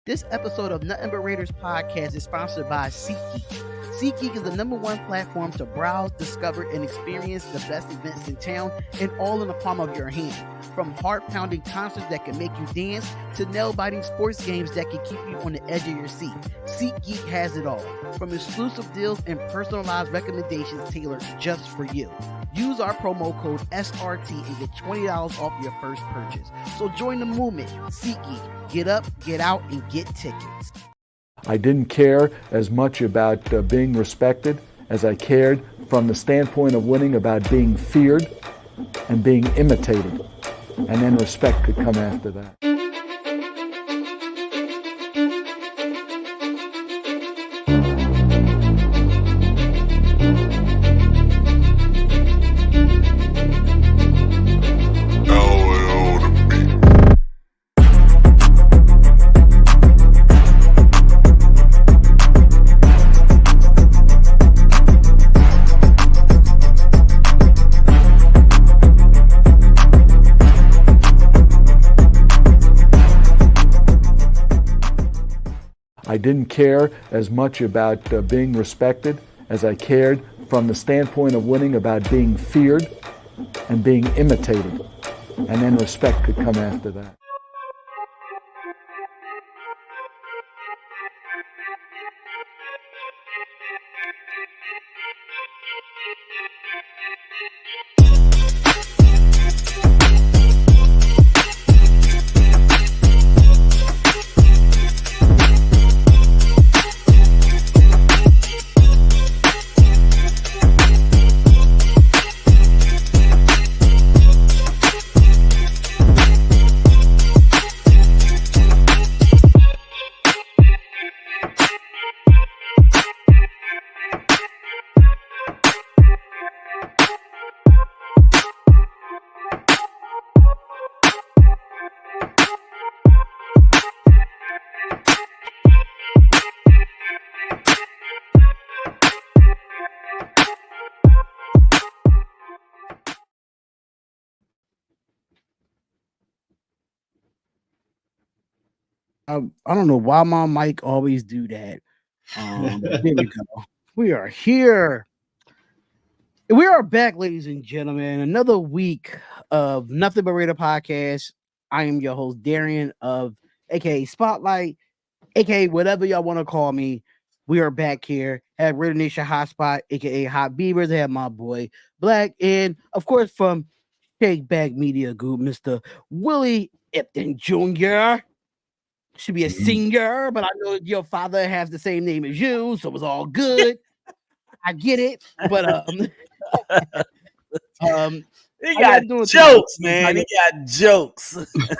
This episode of Nothing But Raiders podcast is sponsored by SeatGeek. SeatGeek is the #1 platform to browse, discover, and experience the best events in town, and all in the palm of your hand. From heart-pounding concerts that can make you dance to nail-biting sports games that can keep you on the edge of your seat, SeatGeek has it all. From exclusive deals and personalized recommendations tailored just for you. Use our promo code SRT and get $20 off your first purchase. So join the movement. SeatGeek. Get up, get out, and get tickets. I didn't care as much about being respected as I cared from the standpoint of winning about being feared and being imitated. And then respect could come after that. I didn't care as much about being respected as I cared from the standpoint of winning about being feared and being imitated. And then respect could come after that. I don't know why my mic always do that. There we go. We are here. We are back, ladies and gentlemen. Another week of Nothing But Raider podcast. I am your host, Darian of aka Spotlight, aka whatever y'all want to call me. We are back here at Raider Nation Hotspot, aka Hot Beavers. I have my boy Black, and of course from Shake Bag Media Group, Mr. Willie Epton Jr. Should be a senior, but I know your father has the same name as you, so it's all good. I get it, but he got jokes, man. He got jokes.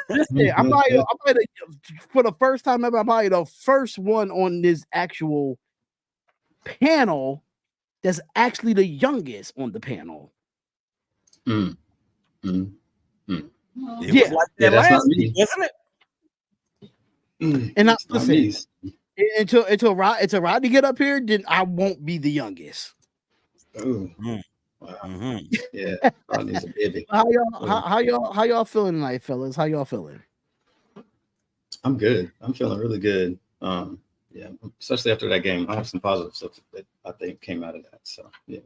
Listen, I'm probably for the first time ever, I'm probably the first one on this actual panel that's actually the youngest on the panel. It was like that last week, wasn't it? And listen, until Rodney get up here, then I won't be the youngest. Oh, wow. Yeah, Rodney's a baby. How y'all feeling tonight, fellas? How y'all feeling? I'm good. I'm feeling really good. Yeah, especially after that game. I have some positive stuff that I think came out of that. So yeah.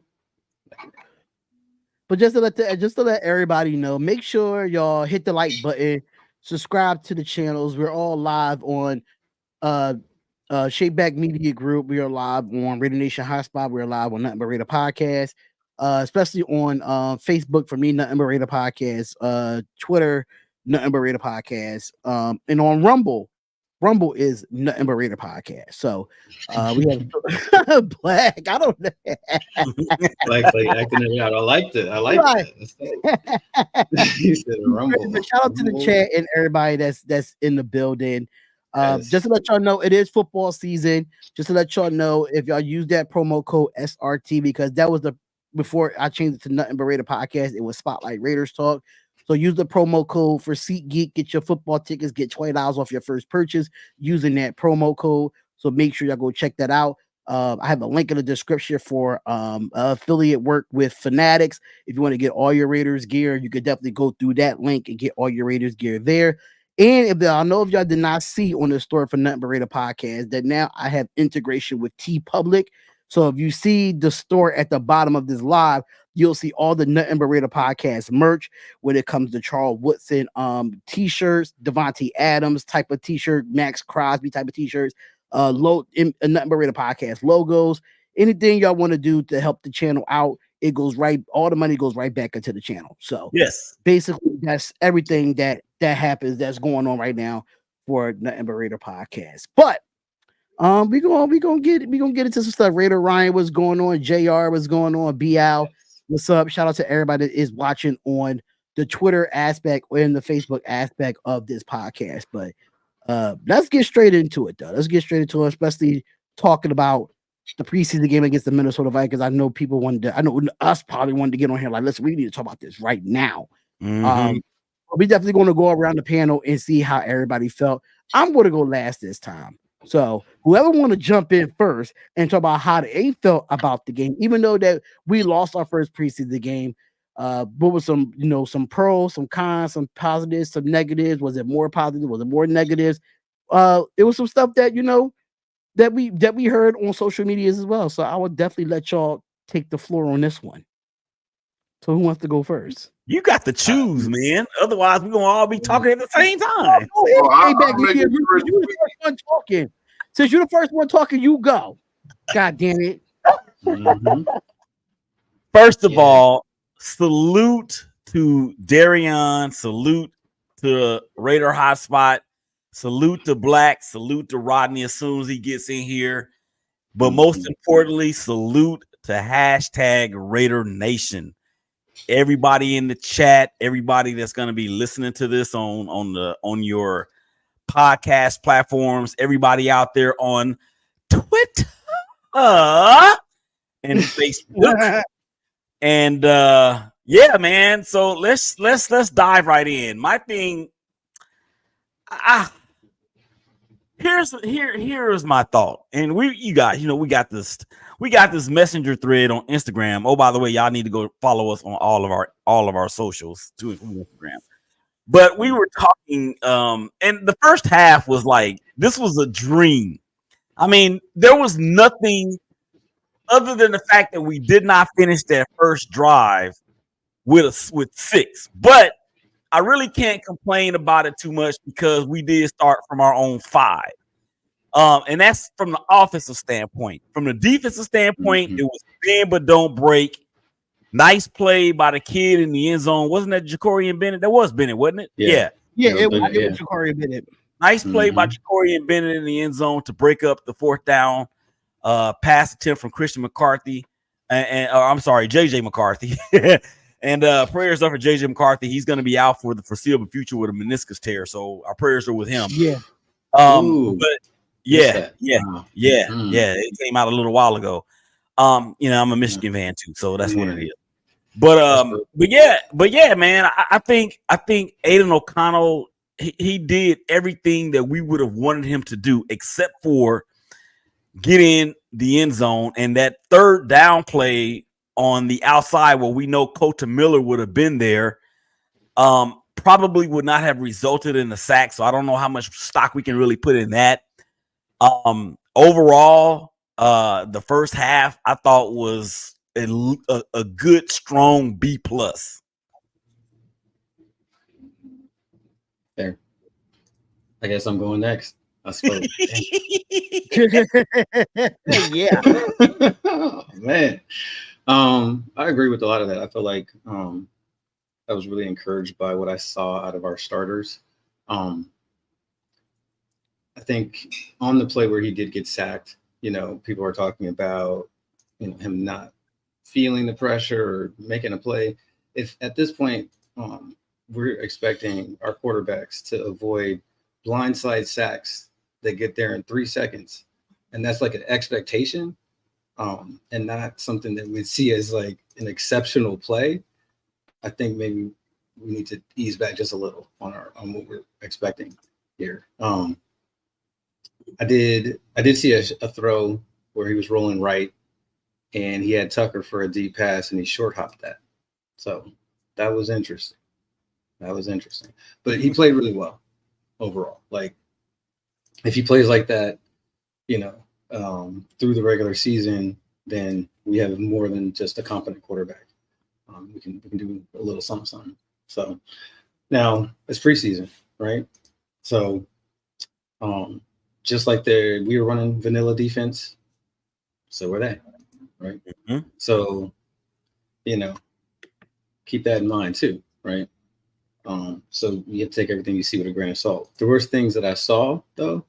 But just to let everybody know, make sure y'all hit the like button. Subscribe to the channels. We're all live on Shapeback Media Group. We are live on Raider Nation Hotspot. We're live on Nothing But Raider Podcast, especially on Facebook for me, Nothing But Raider Podcast, Twitter, Nothing But Raider Podcast, and on Rumble. Rumble is Nothing But Raider Podcast. So we have Black. I don't know. Black acting it out. I liked it. I like that. He said Rumble. Shout out to the chat and everybody that's in the building. Just to let y'all know, it is football season. Just to let y'all know, if y'all use that promo code SRT, because that was before I changed it to Nothing But Raider Podcast, it was Spotlight Raiders Talk. So use the promo code for SeatGeek. Get your football tickets. Get $20 off your first purchase using that promo code. So make sure y'all go check that out. I have a link in the description for affiliate work with Fanatics. If you want to get all your Raiders gear, you could definitely go through that link and get all your Raiders gear there. And I know if y'all did not see on the story for Nothing But Raider podcast that now I have integration with T Public. So if you see the store at the bottom of this live, you'll see all the Nothing But Raider podcast merch when it comes to Charles Woodson t-shirts, Devontae Adams type of t-shirt, Max Crosby type of t-shirts, Nothing But Raider podcast logos, anything y'all want to do to help the channel out, it goes right, all the money goes right back into the channel. So yes, basically that's everything that happens that's going on right now for Nothing But Raider podcast. But we gonna get into some stuff. Raider Ryan, what's going on? JR, what's going on? BL, what's up? Shout out to everybody that is watching on the Twitter aspect or in the Facebook aspect of this podcast. But let's get straight into it, though. Let's get straight into it, especially talking about the preseason game against the Minnesota Vikings. I know people wanted to, I know us probably wanted to get on here like, listen, we need to talk about this right now. We definitely going to go around the panel and see how everybody felt. I'm going to go last this time. So whoever want to jump in first and talk about how they felt about the game, even though that we lost our first preseason game, what was some, some pros, some cons, some positives, some negatives? Was it more positive? Was it more negatives? It was some stuff that, that we heard on social media as well. So I would definitely let y'all take the floor on this one. So who wants to go first? You got to choose, man. Otherwise, we're gonna all be talking at the same time. You the first one talking. Since you're the first one talking, you go. God damn it. First of all, salute to Darion, salute to Raider Hotspot, salute to Black, salute to Rodney as soon as he gets in here. But most importantly, salute to hashtag Raider Nation. Everybody in the chat, everybody that's going to be listening to this on your podcast platforms, everybody out there on Twitter and Facebook. And yeah, man. So let's dive right in. My thing, here's my thought. And we got this messenger thread on Instagram. Oh, by the way, y'all need to go follow us on all of our socials to Instagram. But we were talking, and the first half was like, this was a dream. I mean, there was nothing other than the fact that we did not finish that first drive with 6. But I really can't complain about it too much because we did start from our own 5. And that's from the offensive standpoint. From the defensive standpoint, it was bend but don't break. Nice play by the kid in the end zone. Wasn't that Jacorian Bennett? That was Bennett, wasn't it? Yeah, it was Jacorian Bennett. Nice play by Jacorian Bennett in the end zone to break up the 4th down pass attempt from Christian McCarthy. I'm sorry, JJ McCarthy. And prayers up for JJ McCarthy. He's going to be out for the foreseeable future with a meniscus tear. So our prayers are with him. Yeah. But yeah. It came out a little while ago. I'm a Michigan fan too, so that's what it is. But yeah, man. I think Aiden O'Connell he did everything that we would have wanted him to do, except for get in the end zone and that 3rd down play on the outside where we know Kota Miller would have been there. Probably would not have resulted in a sack. So I don't know how much stock we can really put in that. Overall, the first half I thought was a good, strong B+. There. I guess I'm going next. I suppose. Yeah. Oh, man. I agree with a lot of that. I feel like I was really encouraged by what I saw out of our starters. I think on the play where he did get sacked, people are talking about, him not feeling the pressure or making a play. If at this point we're expecting our quarterbacks to avoid blindside sacks that get there in 3 seconds, and that's like an expectation, and not something that we'd see as like an exceptional play, I think maybe we need to ease back just a little on what we're expecting here. I did see a throw where he was rolling right, and he had Tucker for a deep pass, and he short hopped that. So that was interesting. But he played really well. overall. Like if he plays like that, through the regular season, then we have more than just a competent quarterback. We can do a little something. So now it's preseason, right? So just like we were running vanilla defense, so were they, right? Mm-hmm. So keep that in mind too, right? So you have to take everything you see with a grain of salt. There were things that I saw though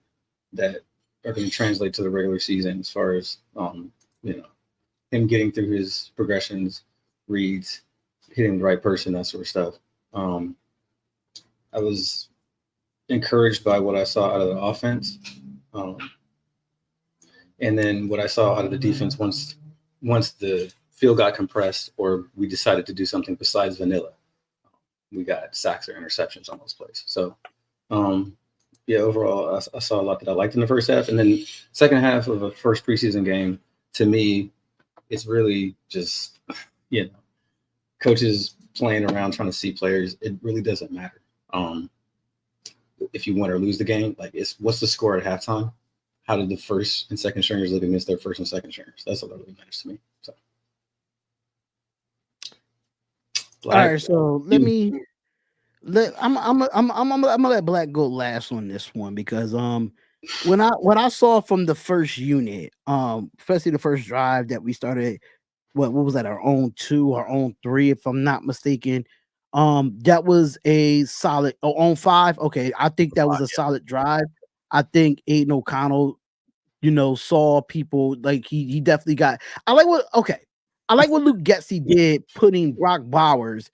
that are going to translate to the regular season as far as him getting through his progressions, reads, hitting the right person, that sort of stuff. I was encouraged by what I saw out of the offense, and then what I saw out of the defense once the field got compressed, or we decided to do something besides vanilla. We got sacks or interceptions on those plays. So, overall, I saw a lot that I liked in the first half. And then second half of a first preseason game, to me, it's really just, coaches playing around trying to see players. It really doesn't matter if you win or lose the game. Like, what's the score at halftime? How did the first and second stringers look against their first and second stringers? That's what really matters to me. So. All right, so I'm gonna let Black go last on this one because what I saw from the first unit, especially the first drive that we started, what was that, our own 2, our own 3, if I'm not mistaken. That was a solid on 5. Okay, I think that was a solid drive. I think Aiden O'Connell, saw people like he definitely got. I like what Luke Getsy did, putting Brock Bowers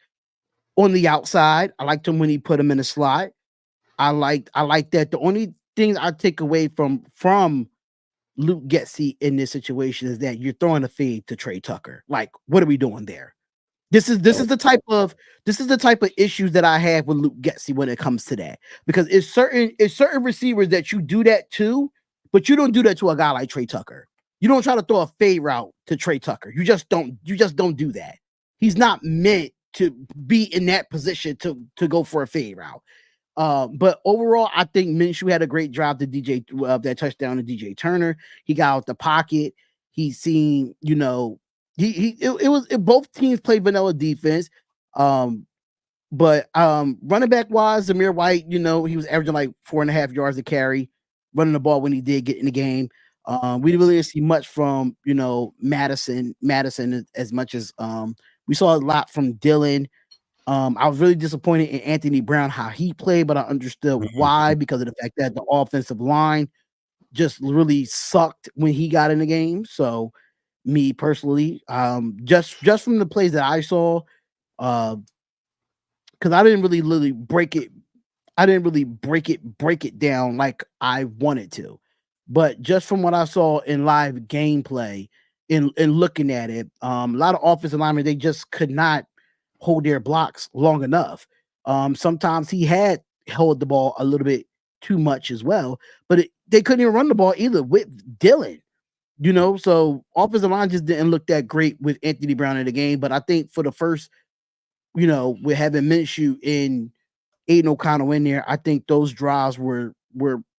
on the outside. I liked him when he put him in the slot. I like that. The only thing I take away from Luke Getsy in this situation is that you're throwing a fade to Trey Tucker. Like, what are we doing there? This is the type of issues that I have with Luke Getsy when it comes to that, because it's certain receivers that you do that to, but you don't do that to a guy like Trey Tucker. You don't try to throw a fade route to Trey Tucker. You just don't do that. He's not meant to be in that position to go for a fade route. But overall, I think Minshew had a great drive to DJ that touchdown to DJ Turner. He got out the pocket. He seen, both teams played vanilla defense. But running back wise, Zamir White, he was averaging like 4.5 yards a carry, running the ball when he did get in the game. We didn't really see much from Madison as much as we saw a lot from Dylan. I was really disappointed in Anthony Brown, how he played, but I understood why, because of the fact that the offensive line just really sucked when he got in the game. So me personally, just from the plays that I saw, because I didn't really break it. I didn't really break it down like I wanted to, but just from what I saw in live gameplay, in looking at it, a lot of offensive linemen, they just could not hold their blocks long enough. Sometimes he had held the ball a little bit too much as well, but they couldn't even run the ball either with Dylan. So offensive line just didn't look that great with Anthony Brown in the game. But I think for the first, with having Minshew in Aiden O'Connell in there, I think those drives were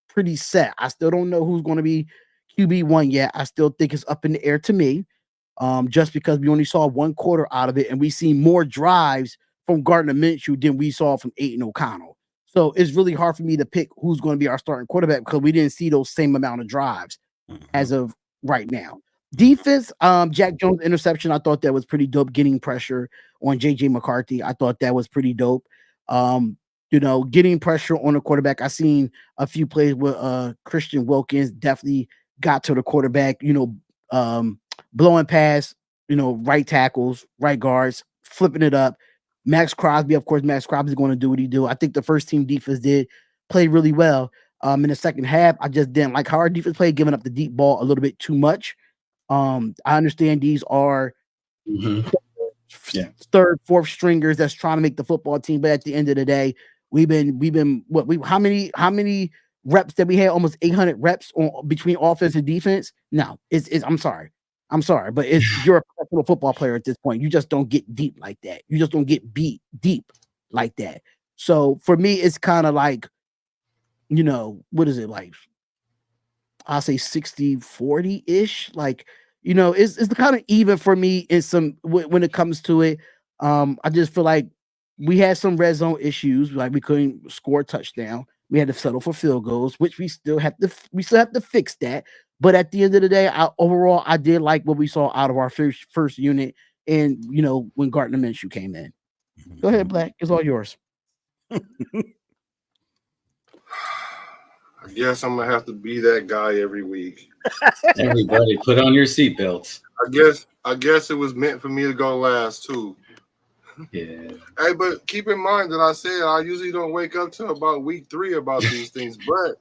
pretty set. I still don't know who's going to be QB1 yet. I still think it's up in the air to me, just because we only saw 1 quarter out of it, and we see more drives from Gardner Minshew than we saw from Aiden O'Connell. So it's really hard for me to pick who's going to be our starting quarterback, because we didn't see those same amount of drives as of right now. Defense, Jack Jones interception, I thought that was pretty dope, getting pressure on JJ McCarthy. I thought that was pretty dope. Getting pressure on the quarterback. I seen a few plays with Christian Wilkins definitely got to the quarterback, blowing past, right tackles, right guards, flipping it up. Max Crosby, of course, Max Crosby is going to do what he do. I think the first team defense did play really well. In the second half, I just didn't like how our defense played, giving up the deep ball a little bit too much. I understand these are third, fourth stringers that's trying to make the football team, but at the end of the day, how many reps that we had? Almost 800 reps between offense and defense. No, I'm sorry, but you're a professional football player at this point. You just don't get deep like that. You just don't get beat deep like that. So for me, it's kind of like, what is it like? I'll say 60-40-ish. Like, it's the kind of even for me in some when it comes to it. I just feel like we had some red zone issues, like we couldn't score a touchdown. We had to settle for field goals, which we still have to fix that. But at the end of the day, overall I did like what we saw out of our first unit, and when Gardner Minshew came in. Go ahead, Black. It's all yours. I guess I'm gonna have to be that guy every week. Everybody, put on your seatbelts. I guess it was meant for me to go last too. Yeah. Hey, but keep in mind that I said I usually don't wake up till about week 3 about these things. But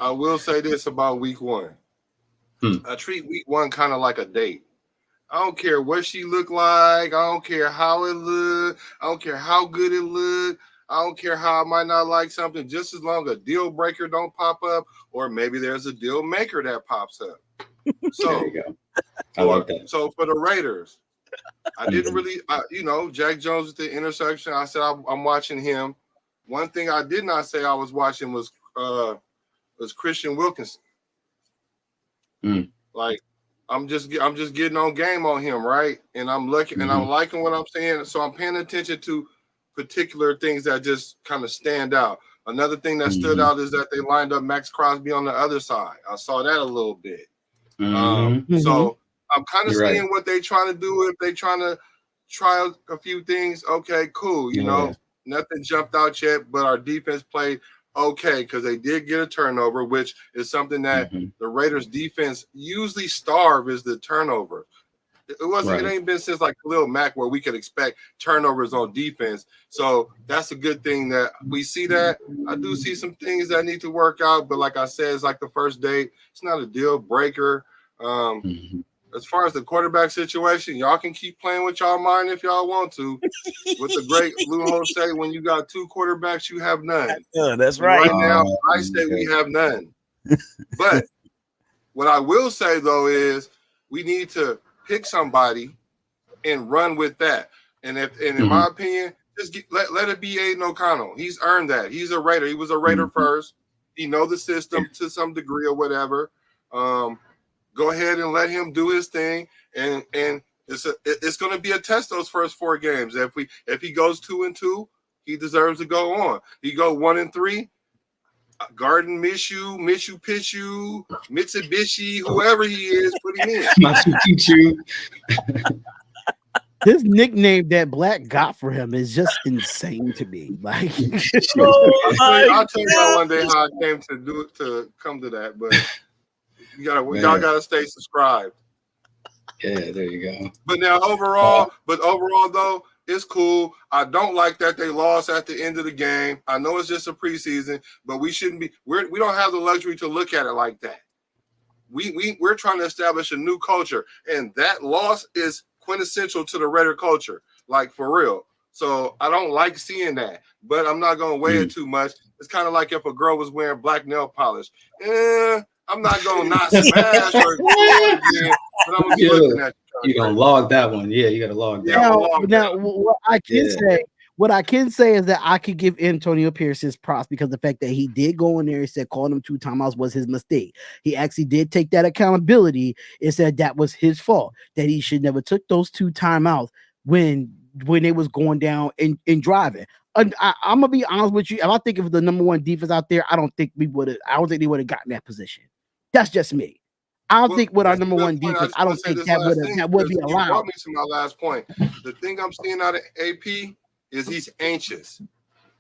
I will say this about week 1. I treat week 1 kind of like a date. I don't care what she look like. I don't care how it look. I don't care how good it look. I don't care how I might not like something. Just as long as a deal breaker don't pop up, or maybe there's a deal maker that pops up. So there you go. I like that. So for the Raiders, I didn't really, Jack Jones with the interception. I said I'm watching him. One thing I did not say I was watching was Christian Wilkinson. Like I'm just getting on game on him, right? And I'm looking and I'm liking what I'm saying. So I'm paying attention to particular things that just kind of stand out. Another thing that stood out is that they lined up Max Crosby on the other side. I saw that a little bit. So I'm kind of seeing what they're trying to do. If they're trying to try a few things, okay, cool. Nothing jumped out yet, but our defense played okay because they did get a turnover, which is something that the Raiders defense usually starve is the turnover. It wasn't. It ain't been since like Khalil Mack where we could expect turnovers on defense. So that's a good thing that we see that. I do see some things that need to work out, but like I said, it's like the first date. It's not a deal breaker. As far as the quarterback situation, y'all can keep playing with y'all mind if y'all want to. With the great Lou Jose, when you got 2 quarterbacks, you have none. That's right. Right now, I say we have none. But what I will say though is we need to pick somebody and run with that. And in my opinion, just let it be Aiden O'Connell. He's earned that. He's a Raider. He was a Raider first. He knows the system to some degree or whatever. Go ahead and let him do his thing, and it's going to be a test those first 4 games. If he goes 2-2, he deserves to go on. He go 1-3. Garden Minshew, Pichu, Mitsubishi, whoever he is, put him in. Machu Picchu. This nickname that Black got for him is just insane to me. Like, I'll tell y'all one day how I came to come to that, but y'all gotta stay subscribed. Yeah, there you go. But now overall though, it's cool. I don't like that they lost at the end of the game. I know it's just a preseason, but we shouldn't be. We don't have the luxury to look at it like that. We're trying to establish a new culture, and that loss is quintessential to the Raider culture, like for real. So I don't like seeing that, but I'm not gonna weigh it too much. It's kind of like if a girl was wearing black nail polish. I'm not gonna not smash her, but I'm gonna be looking at you. You're gonna log that one. Yeah, you gotta log that. Now, what I can say is that I could give Antonio Pierce his props because the fact that he did go in there and said calling him 2 timeouts was his mistake. He actually did take that accountability and said that was his fault, that he should never took those 2 timeouts when they was going down and driving. I'm gonna be honest with you. If I think of the number 1 defense out there, I don't think they would have gotten that position. That's just me. I don't think with our number 1 defense, I don't think that would be allowed. Brought me to my last point. The thing I'm seeing out of AP is he's anxious.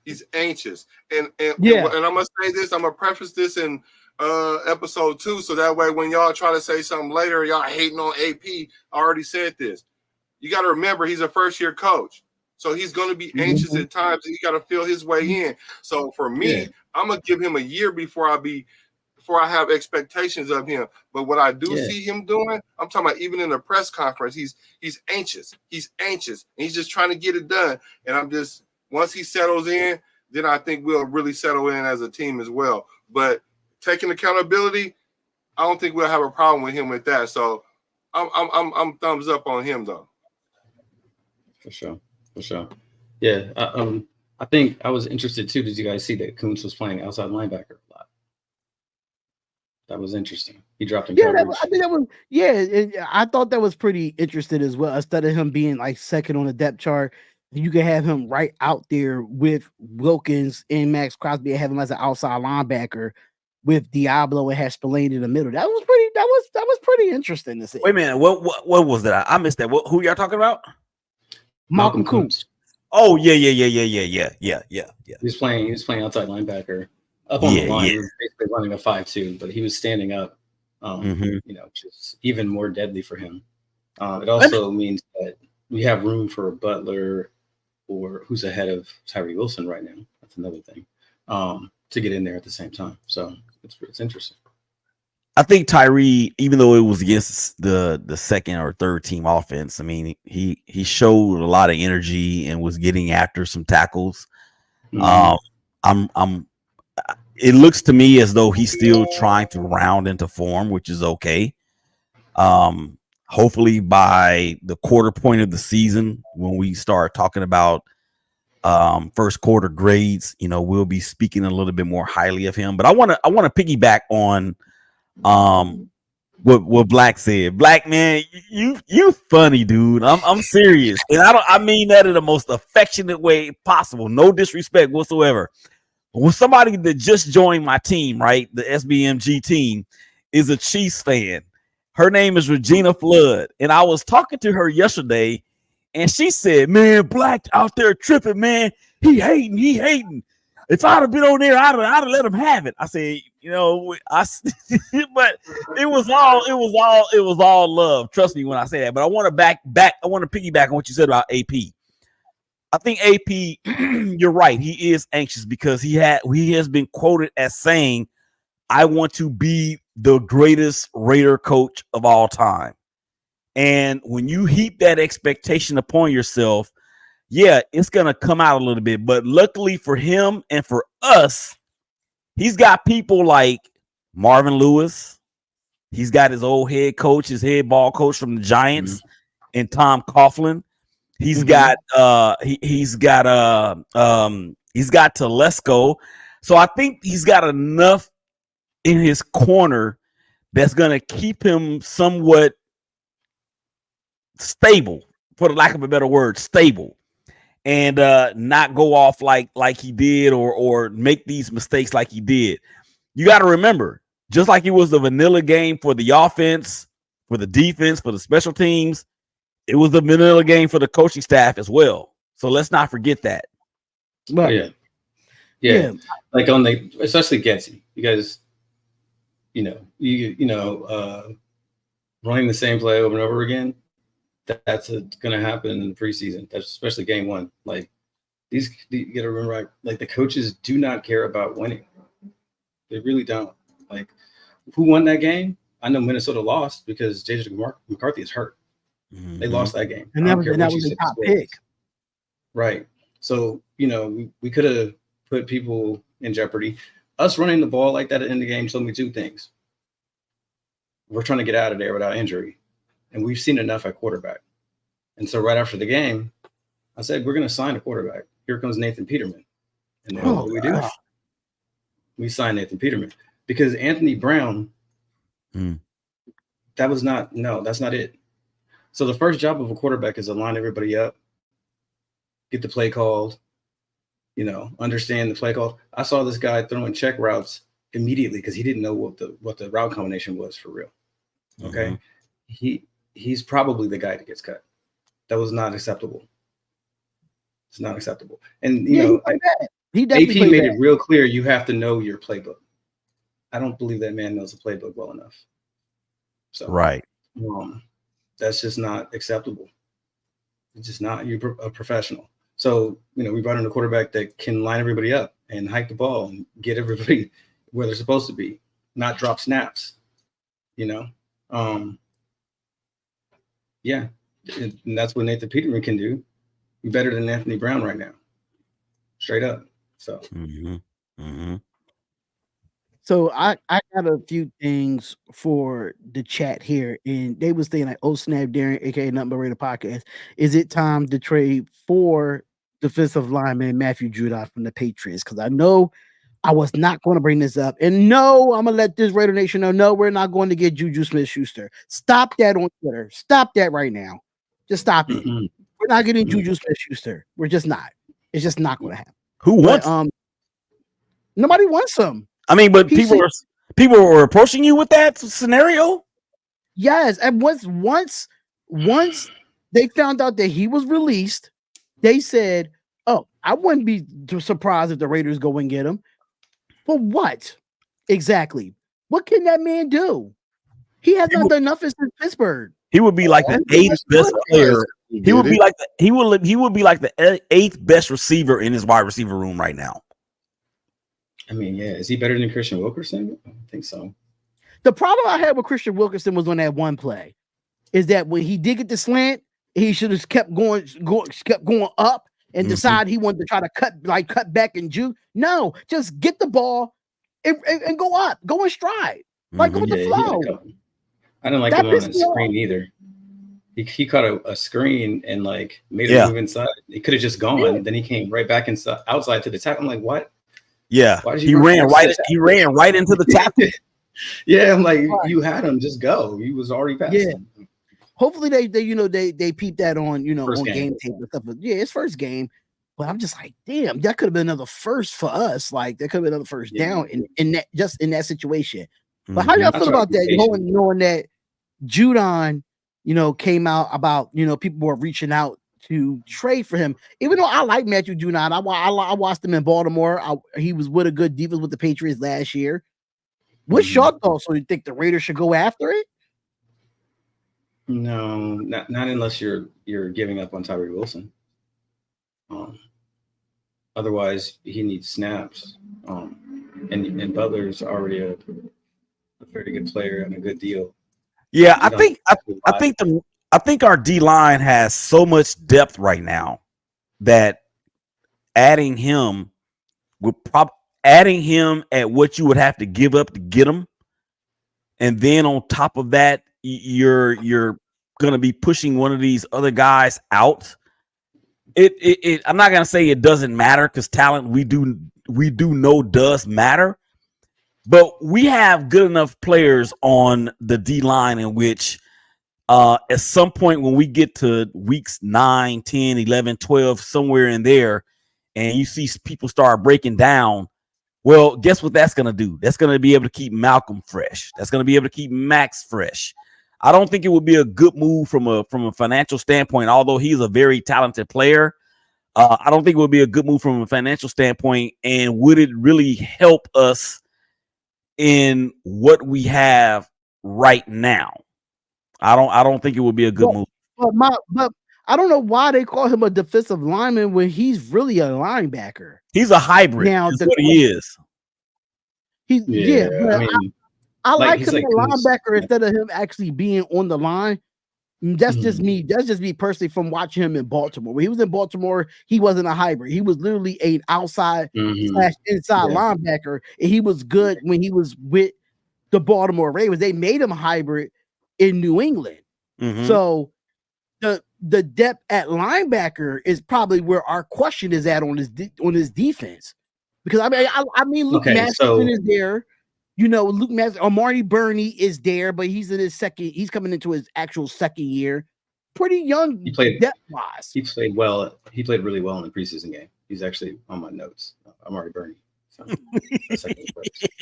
He's anxious, and I'm gonna say this. I'm gonna preface this in episode 2, so that way when y'all try to say something later, y'all hating on AP. I already said this. You got to remember he's a first-year coach. So he's going to be anxious at times, and you got to feel his way in. So for me, I'm going to give him a year before I have expectations of him. But what I do see him doing, I'm talking about even in the press conference, he's anxious. He's anxious. And he's just trying to get it done. And once he settles in, then I think we'll really settle in as a team as well. But taking accountability, I don't think we'll have a problem with him with that. So I'm thumbs up on him though. For sure. Yeah. I I think I was interested too. Did you guys see that Kuntz was playing outside linebacker a lot? That was interesting. He dropped in coverage. I think that was I thought that was pretty interesting as well. Instead of him being like second on the depth chart, you can have him right out there with Wilkins and Max Crosby and have him as an outside linebacker with Diablo and Spillane in the middle. That was pretty interesting to see. Wait a minute, what was that? I missed that. Who y'all talking about? Malcolm Kuntz. Oh yeah. He was playing outside linebacker up on the line. He was basically running a 5-2, but he was standing up. Just even more deadly for him. It also means that we have room for a Butler or who's ahead of Tyree Wilson right now. That's another thing to get in there at the same time. So it's interesting. I think Tyree, even though it was against the second or third team offense, I mean, he showed a lot of energy and was getting after some tackles. Mm-hmm. It looks to me as though he's still trying to round into form, which is okay. Hopefully by the quarter point of the season, when we start talking about first quarter grades, we'll be speaking a little bit more highly of him. But I want to piggyback on what Black said. Black, man, you funny, dude. I'm serious, and I mean that in the most affectionate way possible. No disrespect whatsoever. With somebody that just joined my team, right? The SBMG team is a Chiefs fan. Her name is Regina Flood. And I was talking to her yesterday and she said, man, Black out there tripping, man. He hating. If I'd have been on there, I'd have let him have it. I said, but it was all love. Trust me when I say that. But I want to piggyback on what you said about AP. I think AP, you're right. He is anxious because he has been quoted as saying, I want to be the greatest Raider coach of all time. And when you heap that expectation upon yourself, it's going to come out a little bit. But luckily for him and for us, he's got people like Marvin Lewis. He's got his old head ball coach from the Giants, and Tom Coughlin. He's got he's got Telesco. So I think he's got enough in his corner that's gonna keep him somewhat stable, for the lack of a better word, stable, and not go off like he did or make these mistakes like he did. You got to remember, just like it was the vanilla game for the offense, for the defense, for the special teams, it was the vanilla game for the coaching staff as well. So let's not forget that. Right. Yeah. Like especially Getsy, you guys, running the same play over and over again. That's going to happen in the preseason. That's especially game one. Like you got to remember, like the coaches do not care about winning. They really don't. Like who won that game? I know Minnesota lost because J.J. McCarthy is hurt. Mm-hmm. They lost that game. And that was the top pick. Right. So, we could have put people in jeopardy. Us running the ball like that in the game told me two things. We're trying to get out of there without injury. And we've seen enough at quarterback. And so right after the game, I said, we're going to sign a quarterback. Here comes Nathan Peterman. And then what do we do? We signed Nathan Peterman. Because Anthony Brown, that's not it. So the first job of a quarterback is to line everybody up, get the play called, understand the play call. I saw this guy throwing check routes immediately because he didn't know what the route combination was for real. Okay. He's probably the guy that gets cut. That was not acceptable. It's not acceptable. And he definitely AP made it real clear you have to know your playbook. I don't believe that man knows the playbook well enough. So right. That's just not acceptable. It's just not. You're a professional. So, we brought in a quarterback that can line everybody up and hike the ball and get everybody where they're supposed to be, not drop snaps, Yeah. And that's what Nathan Peterman can do. Better than Anthony Brown right now. Straight up. So. So I got a few things for the chat here, and they was saying like, "Oh snap, Darren, aka Nothing But Raider Podcast. Is it time to trade for defensive lineman Matthew Judon from the Patriots, because I know I was not going to bring this up. And no, I'm going to let this Raider Nation know, no, we're not going to get Juju Smith-Schuster. Stop that on Twitter. Stop that right now. Just stop it. Mm-mm. We're not getting Juju Smith-Schuster. We're just not. It's just not going to happen. Who wants? But, nobody wants him. I mean, but He people were approaching you with that scenario. Yes, and once they found out that he was released, they said, "Oh, I wouldn't be surprised if the Raiders go and get him." For what exactly? What can that man do? He has not done nothing since Pittsburgh. He would be like the eighth best player. He would be like he would be like the eighth best receiver in his wide receiver room right now. I mean, yeah, is he better than Christian Wilkerson? I don't think so. The problem I had with Christian Wilkerson was on that one play, is that when he did get the slant, he should have kept going up and decide he wanted to try to cut back and juke. No, just get the ball and go up, go in stride, go with the flow. I didn't like him on the screen either. He caught a screen and like made him move inside. He could have just gone. Then he came right back inside, outside to the tackle. I'm like, what? Yeah, he ran right into the tackle. Yeah, I'm like, you had him, just go. He was already passing. Yeah. Hopefully they peep that on First on game tape and stuff. Yeah, it's first game. But I'm just like, damn, that could have been another first for us. Like that could have been another first down in that situation. But how y'all feel about that? Knowing that Judon, came out about people were reaching out to trade for him. Even though I like Matthew Judon, I watched him in Baltimore. He was with a good defense with the Patriots last year. What's your thoughts? So you think the Raiders should go after it? No, not unless you're giving up on Tyree Wilson. Otherwise, he needs snaps. And Butler's already a very good player and a good deal. Yeah, I think our D line has so much depth right now that adding him at what you would have to give up to get him, and then on top of that, you're going to be pushing one of these other guys out. I'm not going to say it doesn't matter, because talent we do know does matter, but we have good enough players on the D line in which at some point when we get to weeks 9, 10, 11, 12, somewhere in there, and you see people start breaking down, well, guess what that's going to do? That's going to be able to keep Malcolm fresh. That's going to be able to keep Max fresh. I don't think it would be a good move from a financial standpoint, although he's a very talented player. I don't think it would be a good move from a financial standpoint. And would it really help us in what we have right now? I don't think it would be a good move. But I don't know why they call him a defensive lineman when he's really a linebacker. He's a hybrid. That's what he is. I like him as a linebacker instead of him actually being on the line. That's just me. That's just me personally from watching him in Baltimore. When he was in Baltimore, he wasn't a hybrid. He was literally an outside / inside linebacker, and he was good when he was with the Baltimore Ravens. They made him a hybrid in New England. So the depth at linebacker is probably where our question is at on his defense, because I mean Luke Masterson is there. Luke Masterson, Amari Burney is there, but he's in his second. He's coming into his actual second year. Pretty young. He played depth-wise. He played well. He played really well in the preseason game. He's actually on my notes. Amari Burney. So,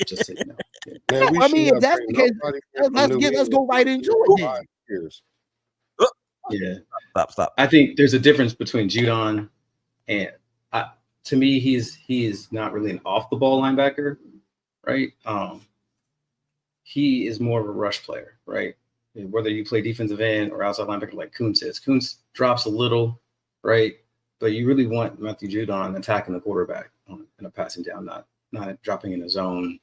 just so you know. Man, I mean, if that's the case, let's go right into it. Yeah. Stop. I think there's a difference between Judon and to me, he's not really an off the ball linebacker, right? He is more of a rush player, right? Whether you play defensive end or outside linebacker like Kuntz is. Kuntz drops a little, right? But you really want Matthew Judon attacking the quarterback in a passing down, not dropping in a zone,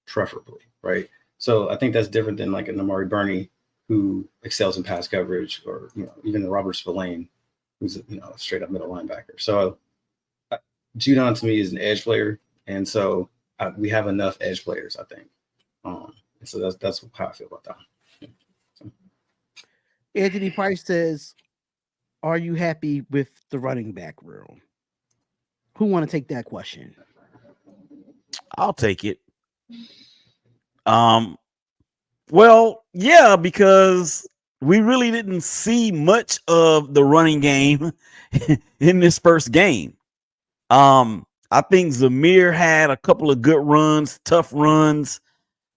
preferably, right? So I think that's different than like an Amari Burney, who excels in pass coverage, or even a Robert Spillane, who's a straight up middle linebacker. So Judon to me is an edge player, and so we have enough edge players, I think. So that's how I feel about that. So. Anthony Price says, "Are you happy with the running back room?" Who want to take that question? I'll take it. Well, yeah, because we really didn't see much of the running game in this first game. I think Zamir had a couple of good runs, tough runs.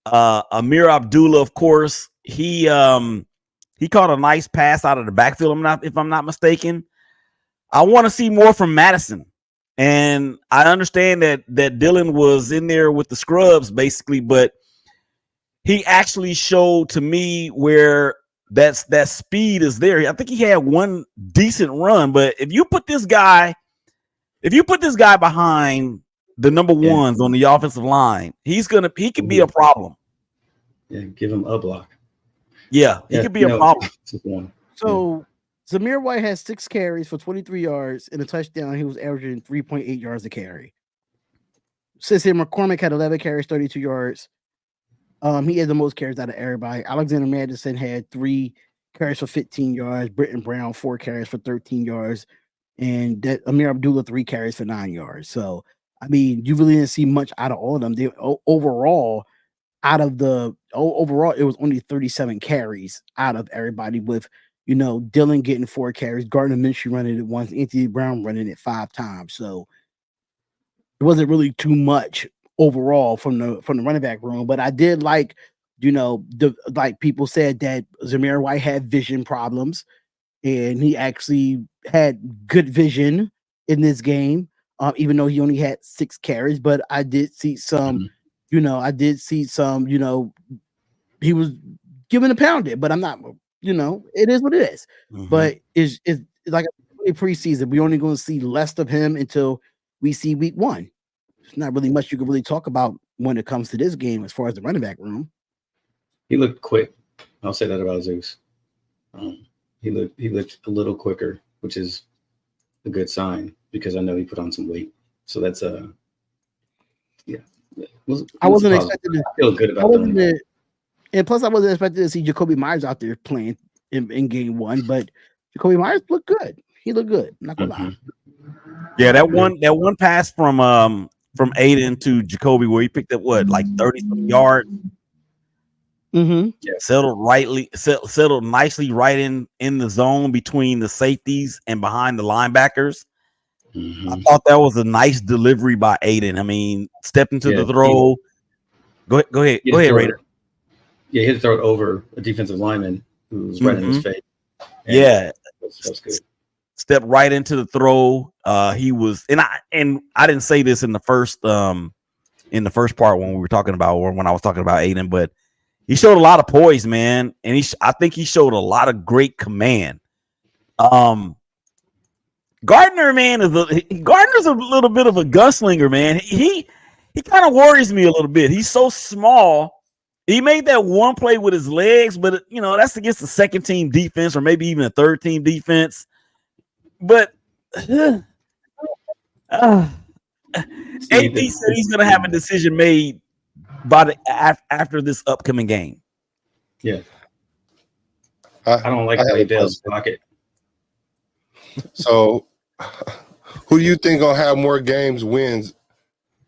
Amir Abdullah, of course, he caught a nice pass out of the backfield. If I'm not mistaken. I want to see more from Madison. And I understand that Dylan was in there with the scrubs basically, but he actually showed to me where that speed is there. I think he had one decent run, but if you put this guy behind the number ones on the offensive line, he could be a problem. Yeah, give him a block. Yeah, he could be a problem. So Zamir White has 6 carries for 23 yards and a touchdown. He was averaging 3.8 yards a carry. Sissy McCormick had 11 carries, 32 yards. He had the most carries out of everybody. Alexander Madison had 3 carries for 15 yards. Britton Brown 4 carries for 13 yards, and Amir Abdullah 3 carries for 9 yards. So I mean, you really didn't see much out of all of them. Overall, it was only 37 carries out of everybody, with Dylan getting 4 carries, Gardner Minshew running it once, Anthony Brown running it 5 times. So it wasn't really too much overall from the running back room. But I did like, people said that Zamir White had vision problems, and he actually had good vision in this game, even though he only had 6 carries. But I did see some, he was given a pounded, but I'm not, it is what it is. But it's like a preseason. We're only going to see less of him until we see week 1. There's not really much you can really talk about when it comes to this game as far as the running back room. He looked quick. I'll say that about Zeus. He looked a little quicker, which is a good sign because I know he put on some weight. So that's I wasn't expecting to feel good about that. And plus, I wasn't expecting to see Jacoby Myers out there playing in game 1, but Jacoby Myers looked good. He looked good. I'm not gonna lie. Yeah, that one pass from Aiden to Jacoby where he picked up 30-some yards. Mm-hmm. Yeah. Settled nicely right in the zone between the safeties and behind the linebackers. I thought that was a nice delivery by Aiden. I mean, stepped into the throw. Go ahead, Raider. Yeah, he had to throw it over a defensive lineman who was right in his face. Yeah, that's good. Stepped right into the throw. He was, and I didn't say this in the first part when we were talking about, or when I was talking about Aiden, but he showed a lot of poise, man, and I think he showed a lot of great command. Gardner, man, Gardner's a little bit of a gunslinger, man. He kind of worries me a little bit. He's so small. He made that one play with his legs, but that's against the second team defense or maybe even a third team defense. But AP said he's going to have a decision made by after this upcoming game. Yeah, I don't like Dale's pocket. So, who do you think gonna have more wins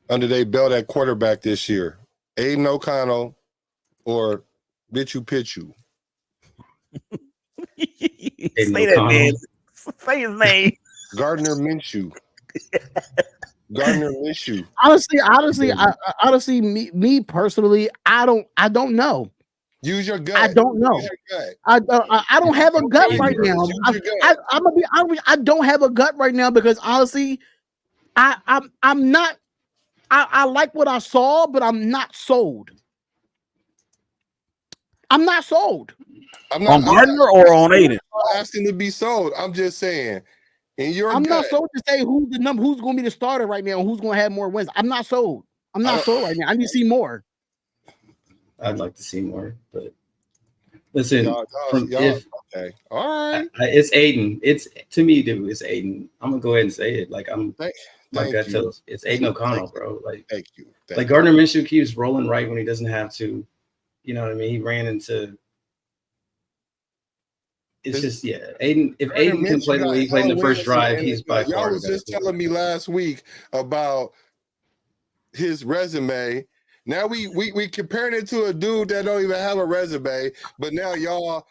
under their belt at quarterback this year? Aiden O'Connell or Bichu Pichu? Say that, man. Say his name. Gardner Minshew. Gardner Minshew. Honestly, me personally, I don't know. Use your gut. I don't know. I don't have a gut right now. I'm gonna be honest. I don't have a gut right now because honestly, I'm not. I like what I saw, but I'm not sold. I'm not sold. On Gardner or on Aiden? I'm asking to be sold. I'm just saying. I'm not sold to say who's going to be the starter right now and who's going to have more wins. I'm not sold. I'm not sold right now. I need to see more. I'd like to see more, but listen, okay, all right. It's Aiden. It's to me, dude. It's Aiden. I'm gonna go ahead and say it. Like my gut tells it's Aiden O'Connell, bro. Like thank you. Like Gardner Minshew keeps rolling right when he doesn't have to. You know what I mean? He ran into it's just Aiden. If Aiden can play the way he played in the first drive, he's by far. Y'all was just telling me last week about his resume. Now we comparing it to a dude that don't even have a resume, but now y'all.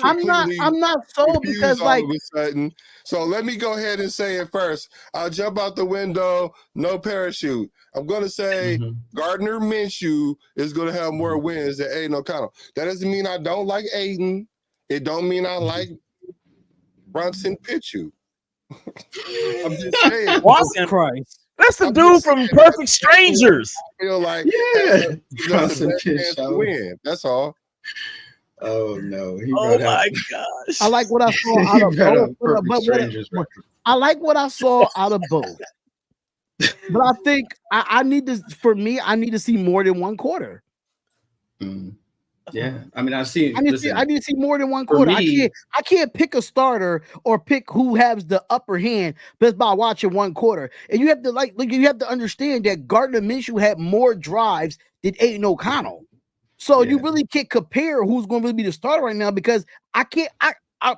I'm not sold because all of a sudden. So let me go ahead and say it first. I'll jump out the window, no parachute. I'm gonna say Gardner Minshew is gonna have more wins than Aiden O'Connell. That doesn't mean I don't like Aiden. It don't mean I like Bronson Pitchu. I'm just saying. Bronson Christ. That's the dude from Perfect Strangers. I feel like Bronson Pitchu win. That's all. Oh no! Oh my gosh! I like what I saw out of both. I like what I saw out of both. But I think I need to. For me, I need to see more than one quarter. Yeah, I mean, I need to see more than one quarter. I can't pick a starter or pick who has the upper hand just by watching one quarter. And you have to you have to understand that Gardner Minshew had more drives than Aiden O'Connell. So you really can't compare who's going to be the starter right now because I can't say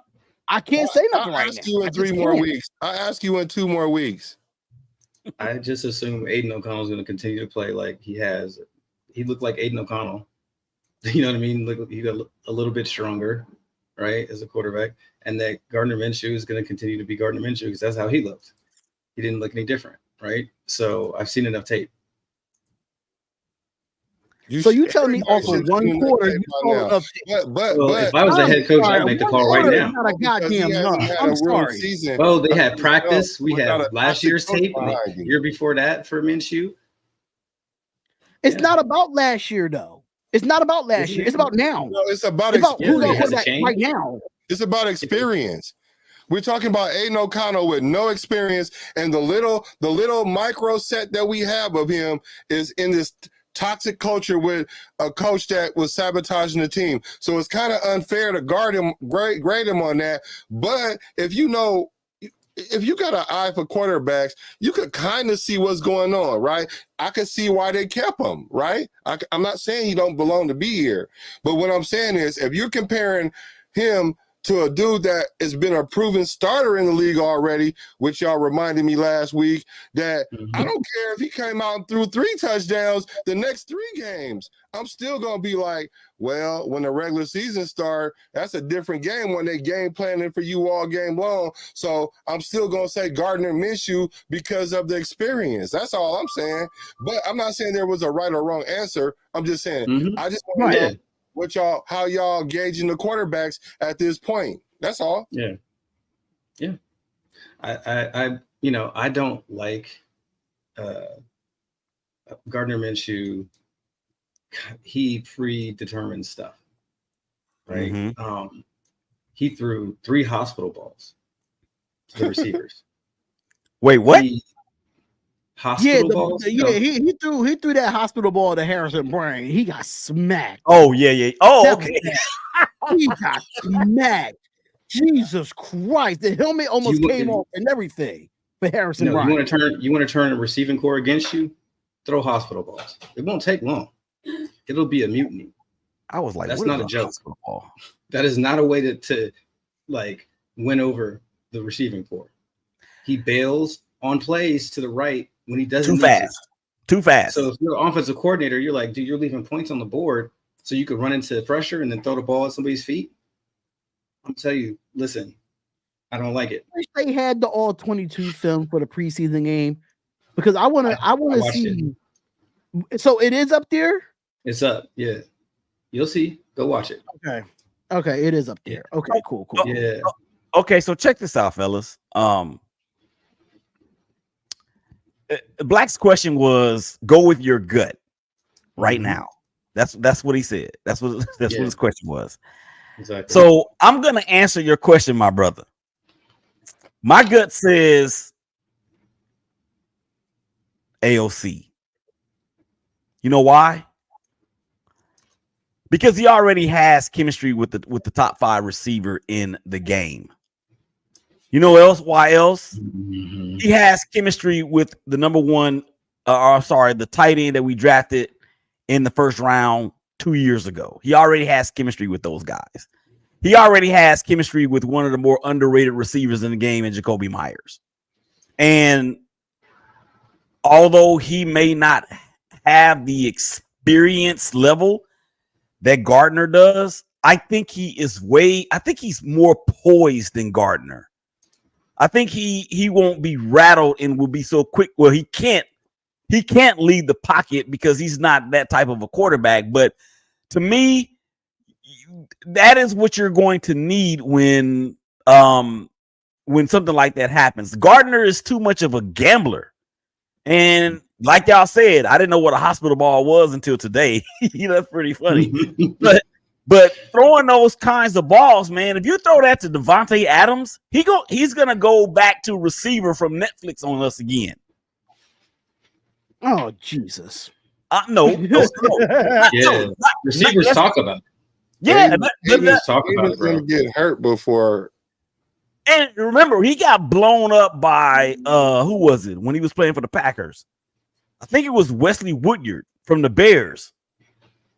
nothing right now. I'll ask you in 3 more weeks. I'll ask you in 2 more weeks. I just assume Aiden O'Connell is going to continue to play like he has. He looked like Aiden O'Connell. You know what I mean? Like he got a little bit stronger, right, as a quarterback, and that Gardner Minshew is going to continue to be Gardner Minshew because that's how he looked. He didn't look any different, right? So I've seen enough tape. So you tell me off of one quarter, you saw enough. But if I was the head coach, I'd make the call right now. Not a goddamn I'm sorry. Well, they had practice. We have last year's tape, and the year before that for Minshew. It's not about last year, though. It's not about last year. It's about now. No, it's about experience right now. It's about experience. We're talking about Aiden O'Connell with no experience, and the little micro set that we have of him is in this toxic culture with a coach that was sabotaging the team. So it's kind of unfair to grade him on that. But if you got an eye for quarterbacks, you could kind of see what's going on, right? I could see why they kept him, right? I'm not saying he don't belong to be here. But what I'm saying is if you're comparing him to a dude that has been a proven starter in the league already, which y'all reminded me last week, that I don't care if he came out and threw 3 touchdowns the next 3 games. I'm still going to be like, well, when the regular season starts, that's a different game when they game planning for you all game long. So I'm still going to say Gardner Minshew because of the experience. That's all I'm saying. But I'm not saying there was a right or wrong answer. I'm just saying, I just want to know how y'all gauging the quarterbacks at this point. That's all. Yeah. I don't like Gardner Minshew. He predetermines stuff, right? He threw 3 hospital balls to the receivers. Wait, what? Hospital balls? He threw that hospital ball to Harrison Bryant. He got smacked. Oh, yeah. Oh, okay. He got smacked. Jesus Christ. The helmet almost came off and everything for Harrison Bryant. You want to turn a receiving core against you? Throw hospital balls. It won't take long. It'll be a mutiny. I was like, that's not a joke. That is not a way to like win over the receiving core. He bails on plays to the right when he doesn't too fast. So if you're an offensive coordinator, you're like, dude, you're leaving points on the board so you could run into pressure and then throw the ball at somebody's feet. I'm telling you, listen, I don't like it. I wish they had the all 22 film for the preseason game because I want to see. So it is up there. It's up, yeah. You'll see. Go watch it. Okay, it is up there. Okay, cool. Yeah. Okay, so check this out, fellas. Black's question was go with your gut right now. That's what he said. That's what his question was. Exactly. So I'm gonna answer your question, my brother. My gut says AOC. You know why? Because he already has chemistry with the top 5 receiver in the game. You know why else? He has chemistry with the the tight end that we drafted in the first round 2 years ago. He already has chemistry with those guys. he already has chemistry with one of the more underrated receivers in the game in Jacoby Myers. And although he may not have the experience level that Gardner does, I think he's more poised than Gardner. I think he won't be rattled and will be so quick. Well, he can't leave the pocket because he's not that type of a quarterback. But to me, that is what you're going to need when something like that happens. Gardner is too much of a gambler. And like y'all said, I didn't know what a hospital ball was until today. That's pretty funny. But throwing those kinds of balls, man, if you throw that to Devontae Adams, he's gonna go back to receiver from Netflix on us again. Oh, Jesus. No. Receivers talk about it. Yeah, He's gonna get hurt before. And remember, he got blown up by who was it when he was playing for the Packers? I think it was Wesley Woodyard from the Bears.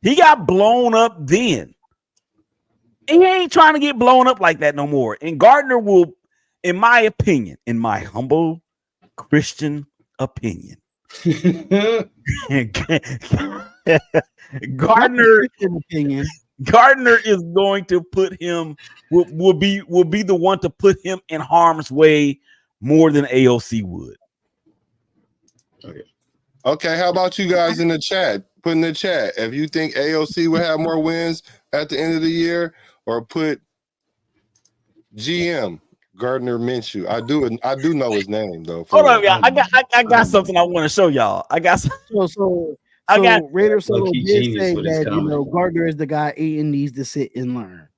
He got blown up then. He ain't trying to get blown up like that no more. And Gardner will, in my opinion, in my humble Christian opinion, Gardner is going to put him will be the one to put him in harm's way more than AOC would. Okay, how about you guys in the chat? Put in the chat if you think AOC will have more wins at the end of the year, or put GM Gardner Minshew. I do know his name though. Hold on, y'all. I got something I want to show y'all. So Raider Solo did say that Gardner is the guy Aiden needs to sit and learn.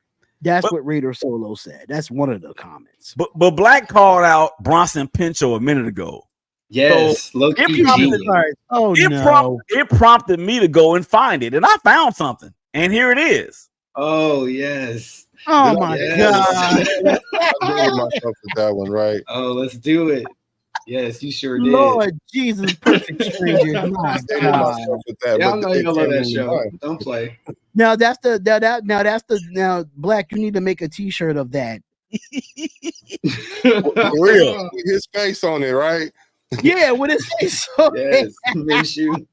That's what Raider Solo said. That's one of the comments. But Black called out Bronson Pinchot a minute ago. Yes, so it prompted me to go and find it, and I found something, and here it is. Oh yes. Oh my God. I dated myself with that one, right? Oh, let's do it. Yes, you sure did. Lord Jesus, perfect stranger. My God. Y'all know you love that show. Don't play. Now Black, you need to make a t-shirt of that. For real. With his face on it, right? Yeah, with his face on it. Yes, makes you.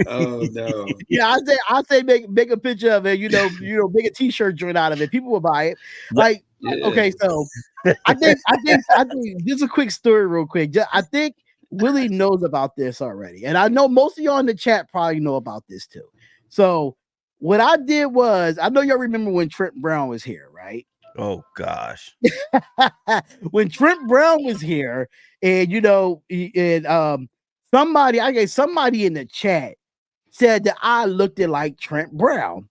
Oh no. Yeah, I say make a picture of it, make a t-shirt joint out of it. People will buy it. Like, okay, so I think just a quick story real quick. I think Willie knows about this already. And I know most of y'all in the chat probably know about this too. So what I did was, I know y'all remember when Trent Brown was here, right? Oh gosh. When Trent Brown was here, and somebody in the chat said that I looked it like Trent Brown.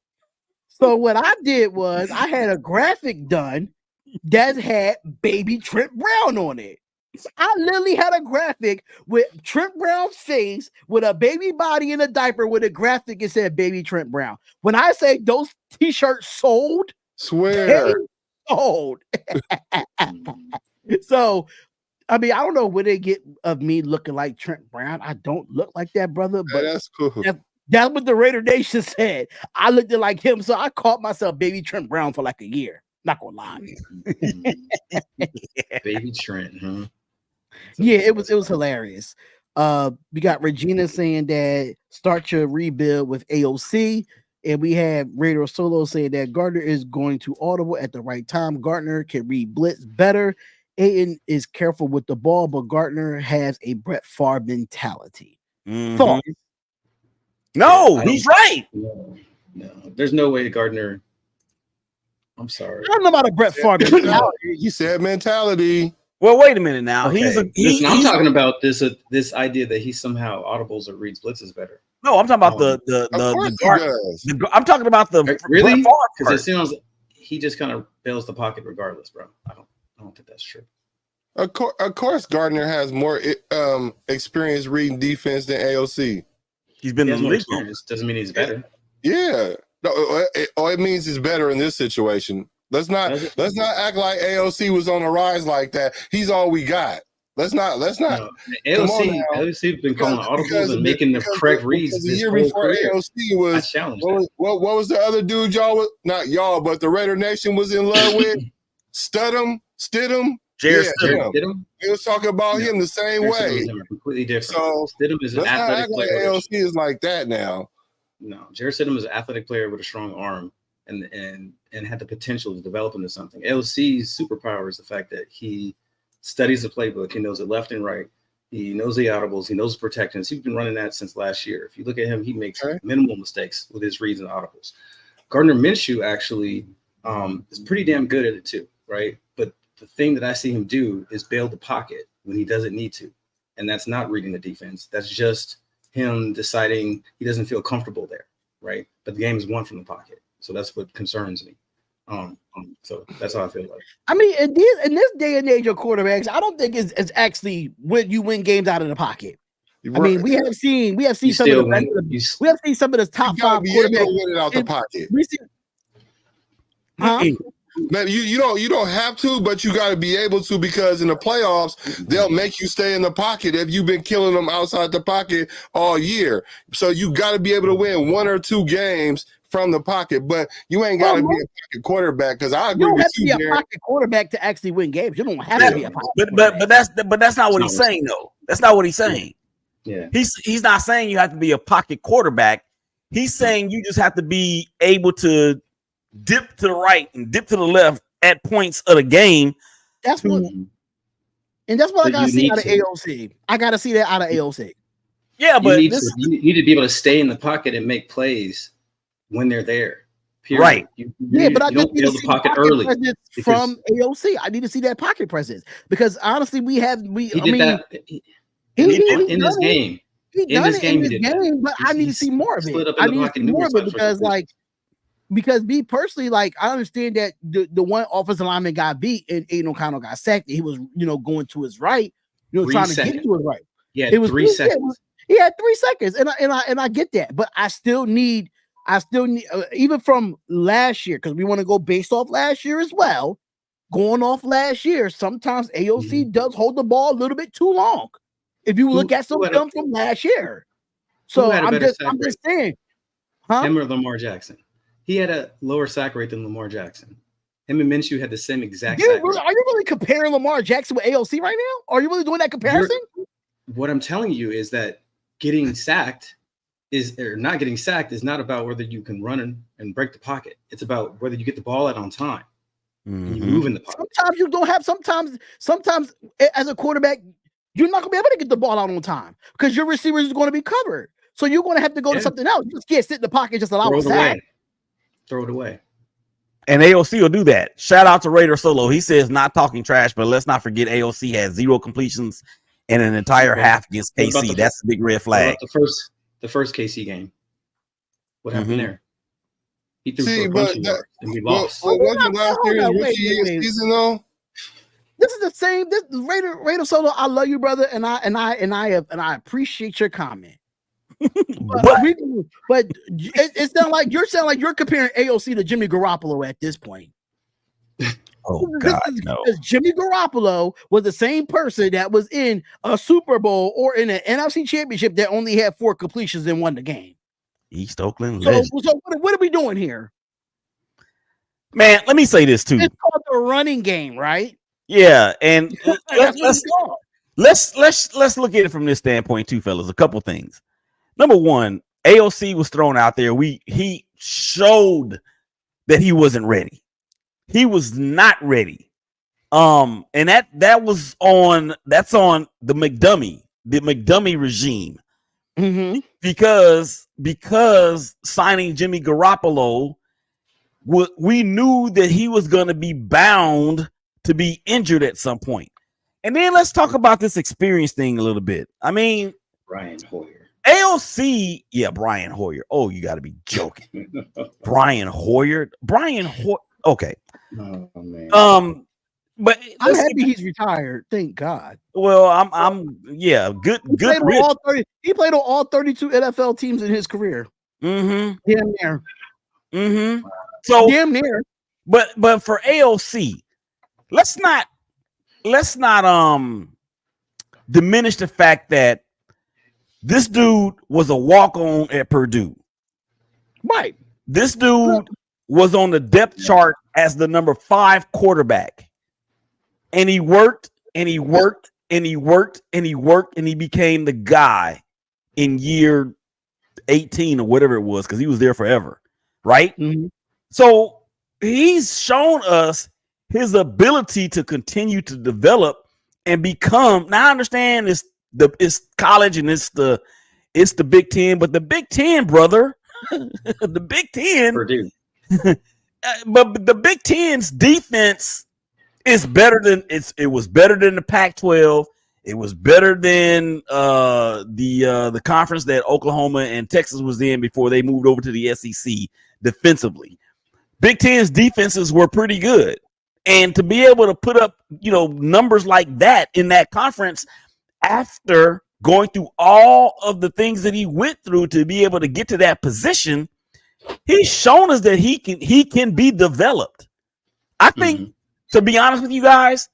So what I did was I had a graphic done that had baby Trent Brown on it. I literally had a graphic with Trent Brown's face with a baby body in a diaper with a graphic that said baby Trent Brown. When I say those t-shirts sold, swear sold. So I mean, I don't know where they get of me looking like Trent Brown. I don't look like that, brother. But that's cool. That's what the Raider Nation said. I looked like him, so I called myself Baby Trent Brown for like a year. Not gonna lie. Baby Trent, huh? Yeah, it was hilarious. We got Regina saying that start your rebuild with AOC, and we have Raider Solo saying that Gardner is going to audible at the right time. Gardner can read blitz better. Aiden is careful with the ball, but Gardner has a Brett Favre mentality. Mm-hmm. No, he's right. No, there's no way Gardner. I'm sorry. I don't know about a Brett Favre mentality. He said mentality. Well, wait a minute now. Okay. I'm talking about this idea that he somehow audibles or reads blitzes better. No, I'm talking about I'm talking about the really, because it sounds he just kind of bails the pocket regardless, bro. I don't think that's true. Of course, Gardner has more experience reading defense than AOC. He's been in the league. Doesn't mean he's better. Yeah, no, it means he's better in this situation. Let's not act like AOC was on the rise like that. He's all we got. Let's not. No, AOC been calling audibles and making the correct reads. The year before career. AOC was what was the other dude y'all was not y'all, but the Raider Nation was in love with? Stidham. Jared Stidham. We was talking about him the same way. Completely different. So Stidham is an athletic player. AOC is like that now. No, Jared Stidham is an athletic player with a strong arm and had the potential to develop into something. AOC's superpower is the fact that he studies the playbook. He knows it left and right. He knows the audibles. He knows protections. He's been running that since last year. If you look at him, he makes minimal mistakes with his reads and audibles. Gardner Minshew actually is pretty damn good at it too, right? But the thing that I see him do is bail the pocket when he doesn't need to. And that's not reading the defense. That's just him deciding he doesn't feel comfortable there, right? But the game is won from the pocket. So that's what concerns me. So that's how I feel like. I mean, in this day and age of quarterbacks, I don't think it's actually when you win games out of the pocket. Right. I mean, we have seen some of the top 5 quarterbacks win it out the pocket. We see, Man, you don't have to, but you got to be able to, because in the playoffs they'll make you stay in the pocket if you've been killing them outside the pocket all year. So you got to be able to win 1 or 2 games from the pocket, but you ain't got to be a pocket quarterback. Because I agree with you, you don't have to be a pocket quarterback to actually win games. You don't have to be a pocket. But that's not what he's saying though. That's not what he's saying. Yeah, he's not saying you have to be a pocket quarterback. He's saying you just have to be able to dip to the right and dip to the left at points of the game. That's what I gotta see out of AOC. I gotta see that out of AOC. Yeah, but you need to be able to stay in the pocket and make plays when they're there. Period. Right. But I just need to see the pocket early from AOC. I need to see that pocket presence because honestly, he did that in this game. But I need to see more of it. I need to see more of it because me personally, like I understand that the one offensive lineman got beat and Aiden O'Connell got sacked. And he was, going to his right, trying to get to his right. Yeah, it was 3 seconds. He had 3 seconds, and I get that, but I still need even from last year, because we want to go based off last year as well. Going off last year, sometimes AOC does hold the ball a little bit too long. If you look at some film from last year, so I'm just saying, him or Lamar Jackson. He had a lower sack rate than Lamar Jackson. Him and Minshew had the same exact sack rate. Are you really comparing Lamar Jackson with AOC right now? Are you really doing that comparison? What I'm telling you is that getting sacked not getting sacked is not about whether you can run and break the pocket. It's about whether you get the ball out on time. And you move in the pocket. Sometimes you don't have. Sometimes as a quarterback, you're not gonna be able to get the ball out on time because your receiver is going to be covered. So you're going to have to go to something else. You just can't sit in the pocket, just allow a sack. Throw it away. And AOC will do that. Shout out to Raider Solo. He says not talking trash, but let's not forget AOC had 0 completions in an entire half against KC. That's a big red flag. The first KC game. What happened there? He threw for a bunch of yards and we lost. Wasn't last year's rookie season though? This is the same. This Raider Solo. I love you, brother, and I appreciate your comment. but it sounds like you're comparing AOC to Jimmy Garoppolo at this point. Oh God, no! Because Jimmy Garoppolo was the same person that was in a Super Bowl or in an NFC Championship that only had 4 completions and won the game. East Oakland. So what are we doing here, man? Let me say this too. It's called the running game, right? Yeah, and let's look at it from this standpoint too, fellas. A couple things. Number one, AOC was thrown out there. He showed that he wasn't ready. He was not ready. And that's on the McDummy regime. Mm-hmm. Because signing Jimmy Garoppolo, we knew that he was going to be bound to be injured at some point. And then let's talk about this experience thing a little bit. I mean, Brian Hoyer. AOC, Brian Hoyer. Oh, you got to be joking. Brian Hoyer. Okay. Oh man. But I'm happy he's retired. Thank God. Well, I'm good. He played on all 32 NFL teams in his career. Mm-hmm. Damn near. Mm-hmm. So damn near. But for AOC, let's not diminish the fact that this dude was a walk-on at Purdue. Right. This dude was on the depth chart as the number 5 quarterback. And he worked and he worked and he worked and he worked and he became the guy in year 18 or whatever it was, because he was there forever. Right? Mm-hmm. So he's shown us his ability to continue to develop and become. Now I understand it's college and it's the Big Ten, but the Big Ten, brother, the Big Ten, Purdue. But the Big Ten's defense is better than it was better than the Pac-12. It was better than the conference that Oklahoma and Texas was in before they moved over to the SEC defensively. Big Ten's defenses were pretty good. And to be able to put up, numbers like that in that conference after going through all of the things that he went through to be able to get to that position, he's shown us that he can be developed. I think, to be honest with you guys,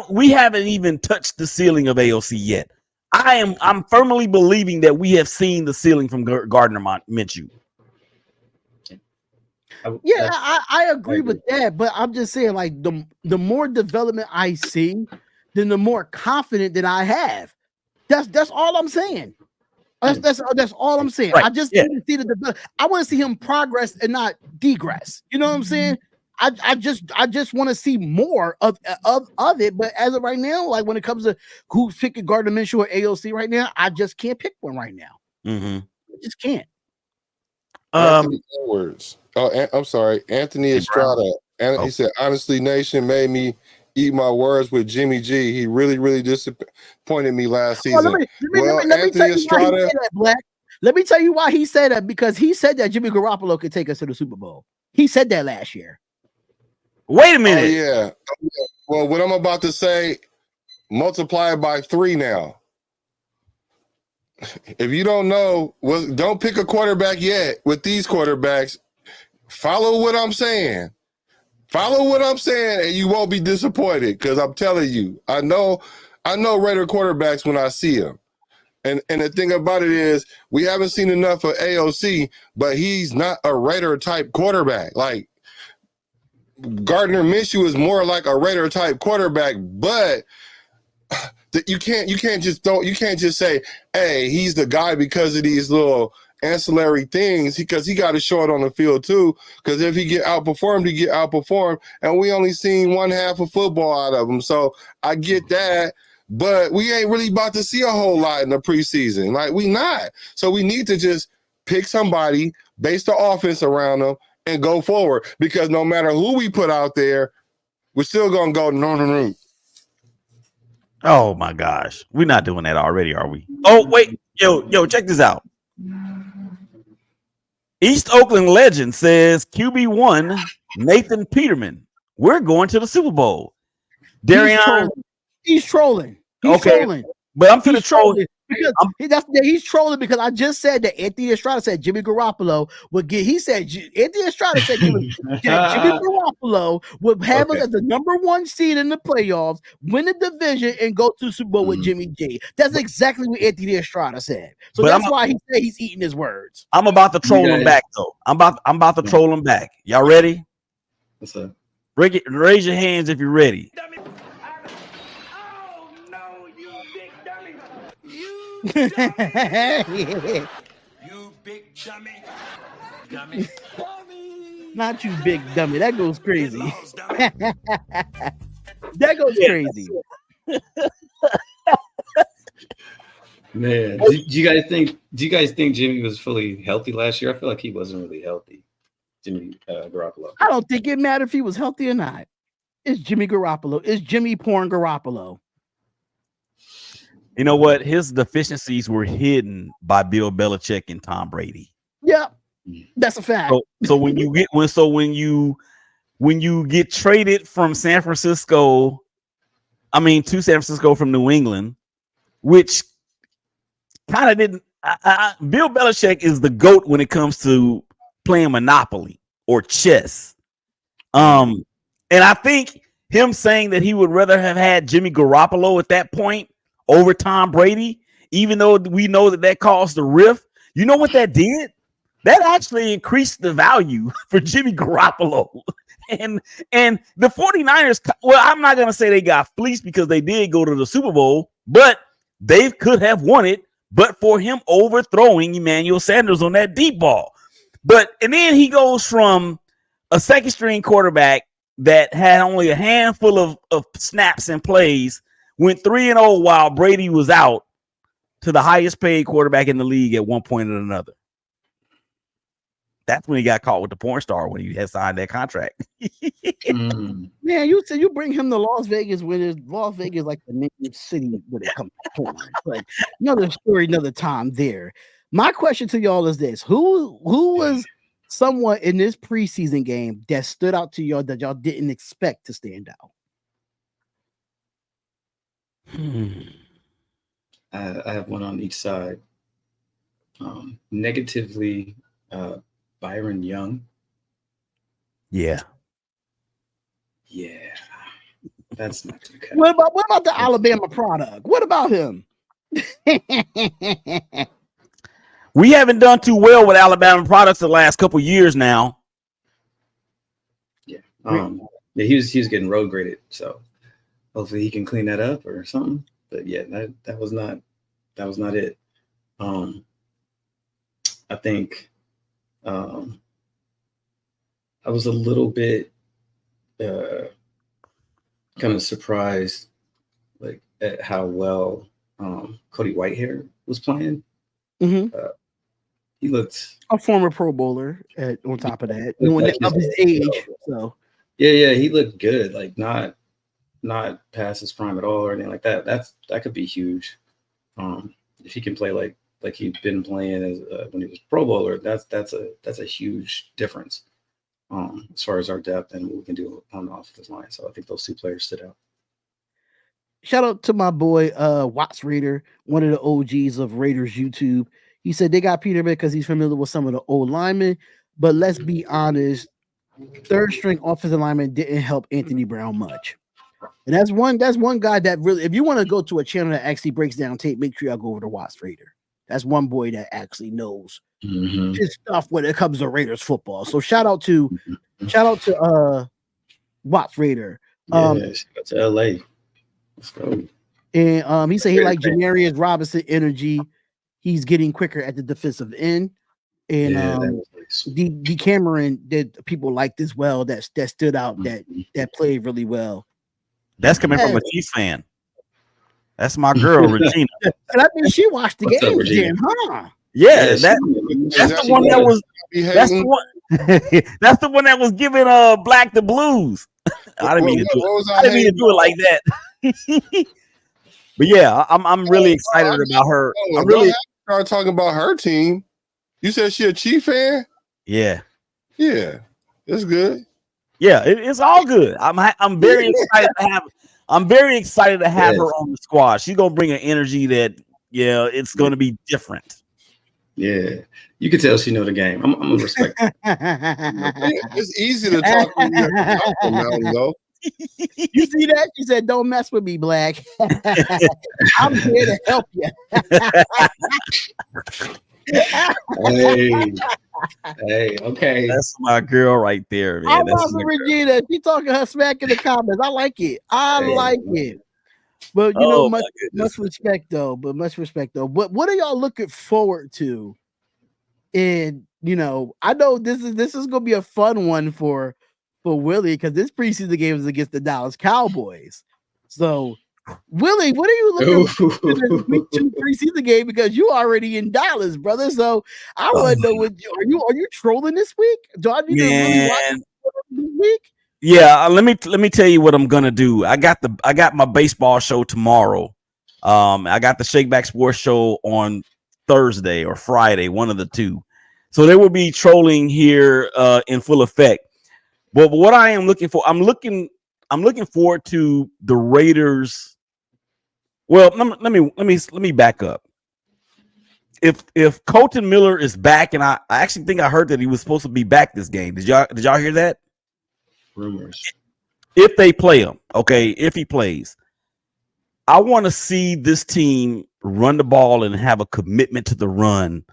we haven't even touched the ceiling of AOC yet. I'm firmly believing that we have seen the ceiling from Gardner Minshew. Yeah, I agree with that, but I'm just saying, like, the more development I see, then the more confident that I have. That's all I'm saying. That's all I'm saying. Right. I just need to see I want to see him progress and not degress. You know what I'm saying? I just want to see more of it. But as of right now, like when it comes to who's picking Gardner Minshew or AOC right now, I just can't pick one right now. Mm-hmm. I just can't. Words. Oh, I'm sorry, Anthony Estrada. And he said, "Honestly, Nation made me eat my words with Jimmy G. He really, really disappointed me last season." Let me tell you why he said that, Black. Let me tell you why he said that, because he said that Jimmy Garoppolo could take us to the Super Bowl. He said that last year. Wait a minute. Oh, yeah. Well, what I'm about to say, multiply it by 3 now. If you don't know, don't pick a quarterback yet with these quarterbacks. Follow what I'm saying. Follow what I'm saying, and you won't be disappointed, because I'm telling you, I know Raider quarterbacks when I see them. And the thing about it is, we haven't seen enough of AOC, but he's not a Raider type quarterback. Like Gardner Minshew is more like a Raider type quarterback, but you can't just say, hey, he's the guy because of these little ancillary things, because he got to show it on the field too. Because if he get outperformed, and we only seen one half of football out of him. So I get that, but we ain't really about to see a whole lot in the preseason. Like, we not. So we need to just pick somebody, base the offense around them, and go forward. Because no matter who we put out there, we're still gonna go no. Oh my gosh, we're not doing that already, are we? Oh wait, yo, check this out. East Oakland legend says QB1 Nathan Peterman, we're going to the Super Bowl. Darian, he's trolling. Trolling. But I'm finna troll because he's trolling, because I just said that Anthony Estrada said Jimmy Garoppolo would get. He said Anthony Estrada said Jimmy Garoppolo would have us as the number 1 seed in the playoffs, win the division, and go to the Super Bowl with Jimmy G. That's exactly what Anthony Estrada said. So that's why he said he's eating his words. I'm about to troll him back, though. I'm about to troll him back. Y'all ready? What's up? Raise your hands if you're ready. You big dummy. Not you, big dummy. That goes crazy. That goes crazy. Man, do you guys think Jimmy was fully healthy last year? I feel like he wasn't really healthy. Jimmy Garoppolo. I don't think it mattered if he was healthy or not. It's Jimmy Garoppolo. It's Jimmy porn Garoppolo. You know what? His deficiencies were hidden by Bill Belichick and Tom Brady. Yep, that's a fact. So when you get traded from San Francisco, to San Francisco from New England, which kind of didn't. Bill Belichick is the GOAT when it comes to playing Monopoly or chess. And I think him saying that he would rather have had Jimmy Garoppolo at that point over Tom Brady, even though we know that caused the rift. You know what that did? That actually increased the value for Jimmy Garoppolo. And the 49ers, well, I'm not going to say they got fleeced because they did go to the Super Bowl, but they could have won it, but for him overthrowing Emmanuel Sanders on that deep ball. And then he goes from a second string quarterback that had only a handful of snaps and plays, went 3-0 while Brady was out, to the highest paid quarterback in the league at one point or another. That's when he got caught with the porn star when he had signed that contract. Man, you said you bring him to Las Vegas when it's Las Vegas like the main city when it comes to porn. But another story, another time there. My question to y'all is this: Who was someone in this preseason game that stood out to y'all that y'all didn't expect to stand out? I have one on each side. Negatively, Byron Young. Yeah, that's not too good. What about the Alabama product? What about him? we haven't done too well with Alabama products the last couple years now. Yeah, he was getting road graded, so hopefully he can clean that up or something. But yeah, that was not it. I think I was a little bit kind of surprised, like, at how well Cody Whitehair was playing. Mm-hmm. He looked a former Pro Bowler. On top of that, knowing like of his age, so yeah, he looked good. Like not past his prime at all or anything like that. That could be huge. If he can play like he's been playing as when he was Pro Bowler, that's a huge difference as far as our depth and what we can do on the offensive line. So I think those two players stood out. Shout out to my boy Watts Raider, one of the OGs of Raiders YouTube. He said they got Peterman because he's familiar with some of the old linemen, but let's be honest, third string offensive lineman didn't help Anthony Brown much. And that's one guy that really, if you want to go to a channel that actually breaks down tape, make sure y'all go over to Watts Raider. That's one boy that actually knows his stuff when it comes to Raiders football. So shout out to Watts Raider. Shout out to LA. Let's go. And he said he liked Janarius Robinson energy. He's getting quicker at the defensive end. And D Cameron did people liked as well that stood out that played really well. That's coming from a Chiefs fan. That's my girl, Regina. And I mean, she watched the game again, huh? Yeah, that's the one that was. That's the one. That's the one that was giving Black the blues. I didn't mean to do it like that. But yeah, I'm really excited about her. I'm really start talking about her team. You said she a Chief fan? Yeah, it's good. Yeah, it's all good. I'm very excited to have. I'm very excited to have her on the squad. She's gonna bring an energy that it's gonna be different. Yeah, you can tell she know the game. I'm gonna respect her. It's easy to talk to you now, though. You see that? She said, "Don't mess with me, Black. I'm here to help you." Hey, okay. That's my girl right there, man. I love Regina. She talking her smack in the comments. I like it. Like it. But you know, much respect though. But what are y'all looking forward to? And I know this is gonna be a fun one for Willie because this preseason game is against the Dallas Cowboys. So, Willie, what are you looking for this week 2 preseason game? Because you already in Dallas, brother. So I want to know, are you trolling this week? Do I need to really watch this week? Yeah, let me tell you what I'm gonna do. I got my baseball show tomorrow. I got the Shake Back Sports Show on Thursday or Friday, one of the two. So there will be trolling here in full effect. But what I am looking for, I'm looking forward to the Raiders. Well, let me back up. If Colton Miller is back, and I actually think I heard that he was supposed to be back this game. Did y'all hear that? Rumors. If they play him, okay, if he plays, I want to see this team run the ball and have a commitment to the run,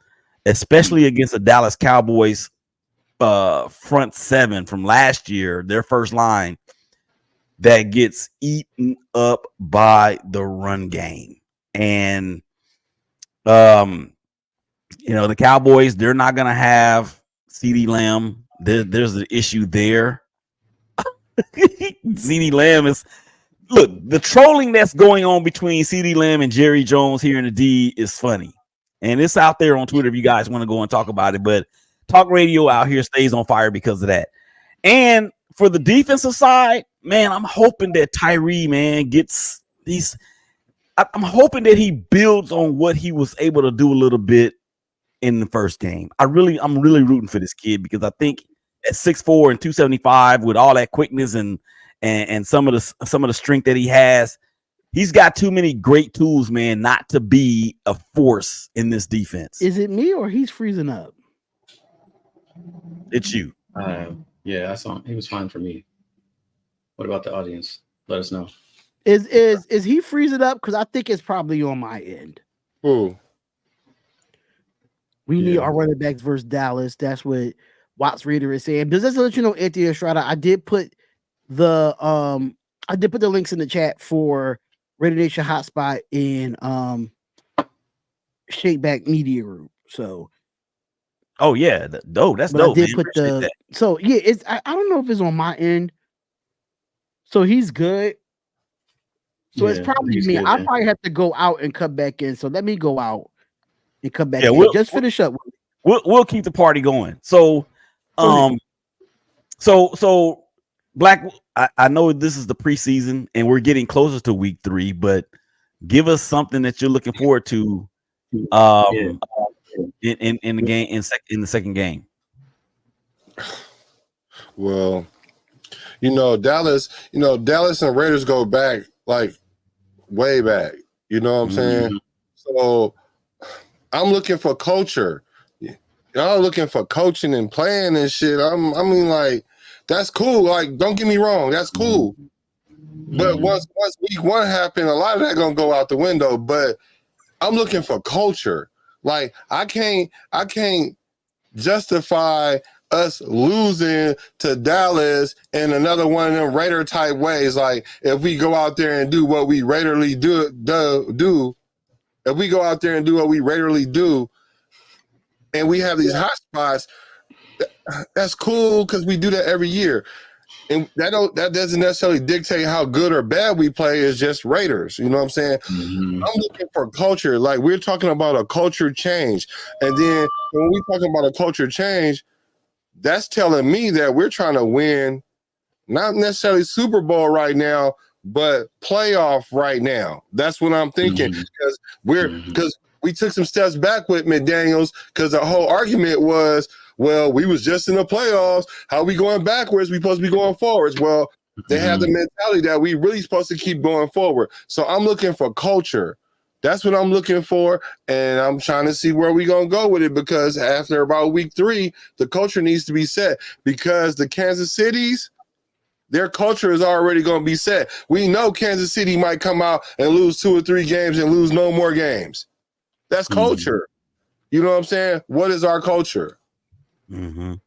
especially against the Dallas Cowboys front seven from last year, their first line that gets eaten up by the run game. And the Cowboys, they're not gonna have CeeDee Lamb. There's an issue there. CeeDee Lamb is the trolling that's going on between CeeDee Lamb and Jerry Jones here in the D is funny. And it's out there on Twitter if you guys want to go and talk about it. But talk radio out here stays on fire because of that. And for the defensive side, man, I'm hoping that Tyree, man, gets these. I'm hoping that he builds on what he was able to do a little bit in the first game. I'm really rooting for this kid because I think at 6'4" and 275 with all that quickness and some of the strength that he has, he's got too many great tools, man, not to be a force in this defense. Is it me or he's freezing up? It's you. Yeah, I saw him. He was fine for me. What about the audience? Let us know. Is he freezing up? Because I think it's probably on my end. Who? We need our running backs versus Dallas. That's what Watts Reader is saying. Does this let you know, Anthony Estrada? I did put the links in the chat for Raider Nation Hotspot in Shakeback Media Group. So, oh yeah, that's dope. I did put the. So yeah, it's I don't know if it's on my end. So he's good. So it's probably me. I probably have to go out and come back in. So let me go out and come back in. Just finish up. We'll keep the party going. So, so Black. I know this is the preseason and we're getting closer to week 3, but give us something that you're looking forward to. In the game in the second game. Well, Dallas and Raiders go back like way back. You know what I'm saying? So I'm looking for culture. Y'all looking for coaching and playing and shit. I mean, like, that's cool. Like, don't get me wrong, that's cool. But once week 1 happened, a lot of that gonna go out the window. But I'm looking for culture. Like, I can't justify us losing to Dallas in another one of them Raider type ways. Like, if we go out there and do what we Raiderly do, if we go out there and do what we Raiderly do, and we have these hot spots, that's cool because we do that every year. And that doesn't necessarily dictate how good or bad we play. It's just Raiders. You know what I'm saying? I'm looking for culture. Like, we're talking about a culture change. And then when we talking about a culture change, that's telling me that we're trying to win, not necessarily Super Bowl right now, but playoff right now. That's what I'm thinking. Because we took some steps back with McDaniels because the whole argument was, well, we was just in the playoffs. How we going backwards? We supposed to be going forwards. Well, they have the mentality that we really supposed to keep going forward. So I'm looking for culture. That's what I'm looking for, and I'm trying to see where we going to go with it because after about week 3, the culture needs to be set because the Kansas City's, their culture is already going to be set. We know Kansas City might come out and lose 2 or 3 games and lose no more games. That's culture. You know what I'm saying? What is our culture? And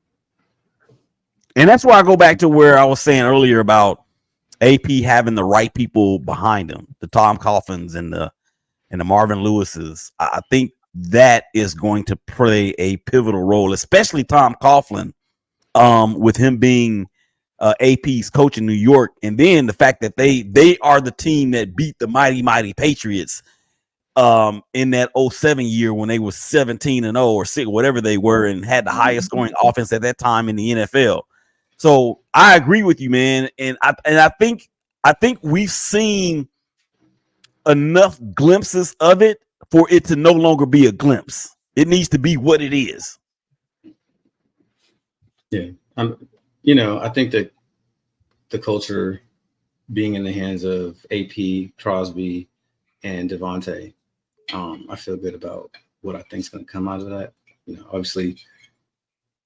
that's why I go back to where I was saying earlier about AP having the right people behind him, the Tom Coughlin's and the Marvin Lewis's. I think that is going to play a pivotal role, especially Tom Coughlin, with him being AP's coach in New York, and then the fact that they are the team that beat the mighty Patriots in that 07 year when they were 17-0 or 6, whatever they were, and had the highest scoring offense at that time in the NFL. So I agree with you, man, and I think we've seen enough glimpses of it for it to no longer be a glimpse. It needs to be what it is. Yeah, I think that the culture being in the hands of AP, Crosby, and Devontae, I feel good about what I think is going to come out of that. Obviously,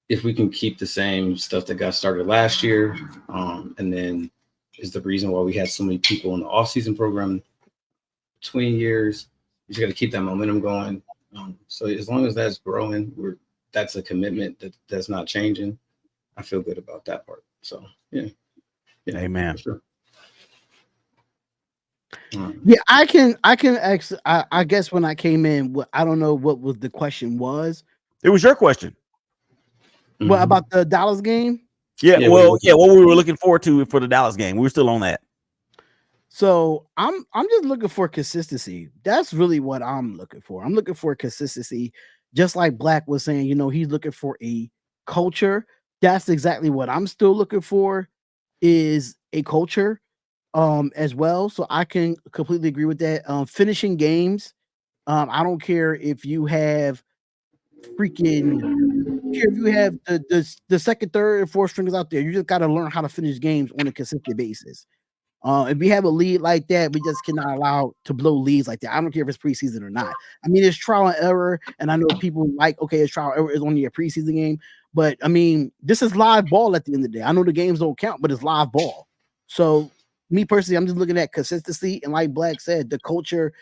if we can keep the same stuff that got started last year, and then is the reason why we had so many people in the offseason program between years. You just got to keep that momentum going. So as long as that's growing, that's a commitment that's not changing. I feel good about that part. So yeah. Amen. For sure. Yeah, I can I guess when I came in, I don't know what was the question was. It was your question. What about the Dallas game? Yeah, Yeah, what we were looking forward to for the Dallas game. We were still on that. So I'm just looking for consistency. That's really what I'm looking for. I'm looking for consistency. Just like Black was saying, he's looking for a culture. That's exactly what I'm still looking for, is a culture as well. So I can completely agree with that. Finishing games. I don't care if you have the second, third, and fourth stringers out there. You just got to learn how to finish games on a consistent basis. If we have a lead like that, we just cannot allow to blow leads like that. I don't care if it's preseason or not. I mean, it's trial and error, and I know people like, okay, it's trial and error, it's only a preseason game, but I mean, this is live ball at the end of the day. I know the games don't count, but it's live ball. So, me personally, I'm just looking at consistency, and like Black said, the culture.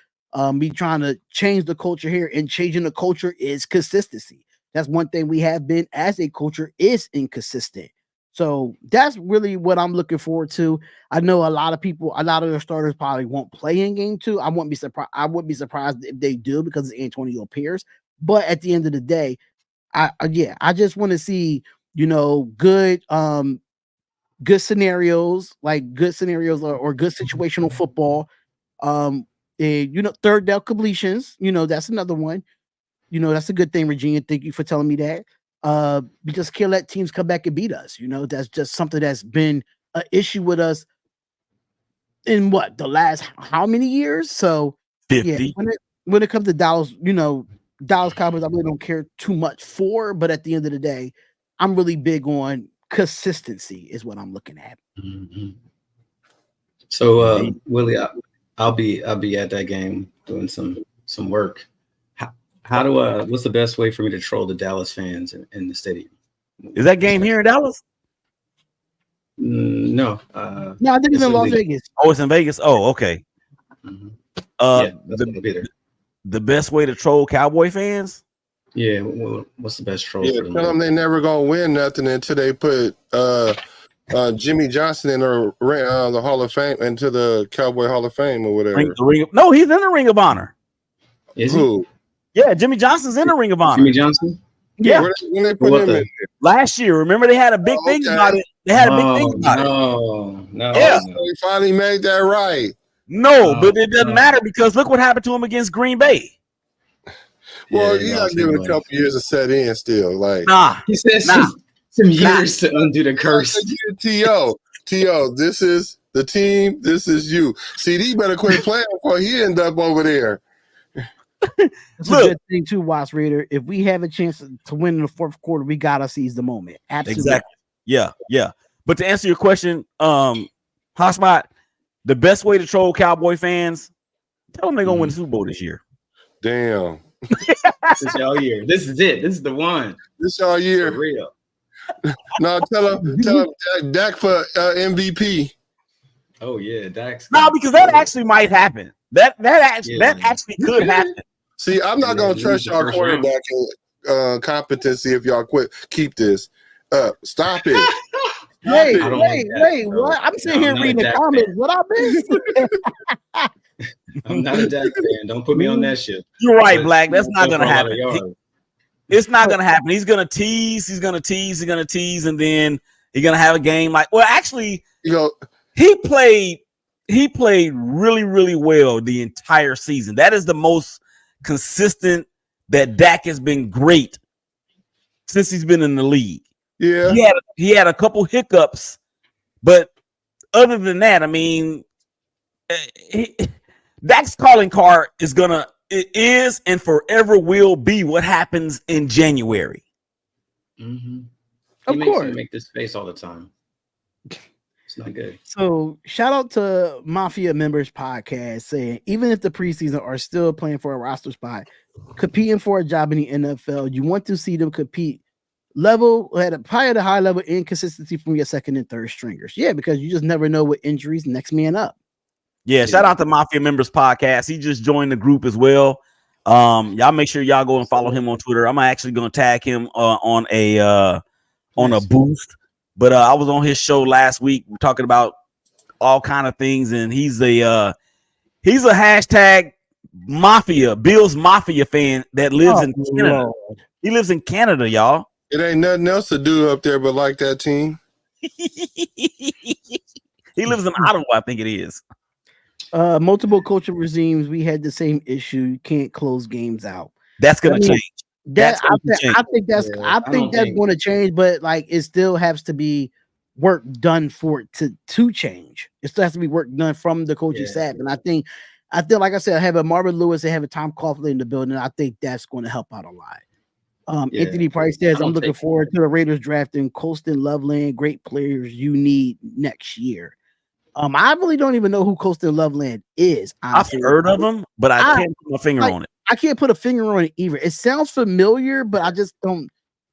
Me trying to change the culture here, and changing the culture is consistency. That's one thing we have been as a culture is inconsistent. So that's really what I'm looking forward to. I know a lot of the starters probably won't play in game 2. I wouldn't be be surprised if they do, because it's Antonio Pierce. But at the end of the day, I just want to see, good scenarios, like good scenarios or good situational football. Third down completions, that's another one. That's a good thing, Regina. Thank you for telling me that. We just can't let teams come back and beat us. That's just something that's been an issue with us in the last how many years? So 50. yeah, when it comes to Dallas, Dallas Cowboys, I really don't care too much for, but at the end of the day, I'm really big on consistency is what I'm looking at. Mm-hmm. So Willie, I'll be at that game doing some work. What's the best way for me to troll the Dallas fans in the stadium? Is that game here in Dallas? No. No, I think it's in Las Vegas. Oh, it's in Vegas. Oh, okay. Mm-hmm. The best way to troll Cowboy fans? Yeah. What's the best troll? Yeah, tell them they never gonna win nothing until they put Jimmy Johnson in the Hall of Fame, into the Cowboy Hall of Fame or whatever. No, he's in the Ring of Honor. Is Who? He? Yeah, Jimmy Johnson's in the Ring of Honor. Jimmy Johnson? Yeah. When they put him in last year, remember they had a big thing about it. They had a big thing about it. No. Yeah. So he finally made that right. No, but it doesn't matter, because look what happened to him against Green Bay. Well, you gotta give it a couple years to set in still. Like, he said some years to undo the curse. T.O., this is the team, this is you. CD better quit playing before he end up over there. It's a good thing too, Watts Raider. If we have a chance to win in the fourth quarter, we gotta seize the moment. Absolutely. Exactly. Yeah. But to answer your question, Hotspot, the best way to troll Cowboy fans, tell them they're gonna win the Super Bowl this year. Damn. This is y'all year. This is it. This is the one. This y'all year. For real. No, tell them Dak for MVP. Oh yeah, Dak's. No, because that actually might happen. That actually could happen. See, I'm not gonna trust y'all quarterback competency if y'all keep this. Stop it. Wait, what? I'm sitting here reading the comments. What I missed? I'm not a Dak fan. Don't put me on that shit. You're right, Black. That's not gonna happen. It's not gonna happen. He's gonna tease, and then he's gonna have a game like. Well, actually, he played really, really well the entire season. That is the most consistent that Dak has been great since he's been in the league. Yeah, he had a couple hiccups, but other than that, I mean, Dak's calling card is and forever will be what happens in January. Mm-hmm. Of course, he make this face all the time. It's not good. So shout out to Mafia Members Podcast saying, even if the preseason are still playing for a roster spot, competing for a job in the NFL, you want to see them compete at a high level inconsistency from your second and third stringers. Yeah, because you just never know what injuries next man up. Yeah, shout out to Mafia Members Podcast. He just joined the group as well. Y'all make sure y'all go and follow him on Twitter. I'm actually gonna tag him on a boost. But I was on his show last week. We're talking about all kind of things, and he's a hashtag Mafia Bills Mafia fan that lives in Canada. Lord. He lives in Canada, y'all. It ain't nothing else to do up there but like that team. He lives in Ottawa, I think it is. Multiple coaching regimes, we had the same issue. You can't close games out. That's gonna change. I think that's going to change, but like it still has to be work done for it to change. It still has to be work done from the coaching staff, and I think like I said, I have a Marvin Lewis and have a Tom Coughlin in the building. I think that's going to help out a lot. Anthony Price says, I'm looking forward to the Raiders drafting Colston, Loveland, great players you need next year. I really don't even know who Colston Loveland is. Honestly. I've heard of him, but I can't put my finger on it. I can't put a finger on it either. It sounds familiar, but I just don't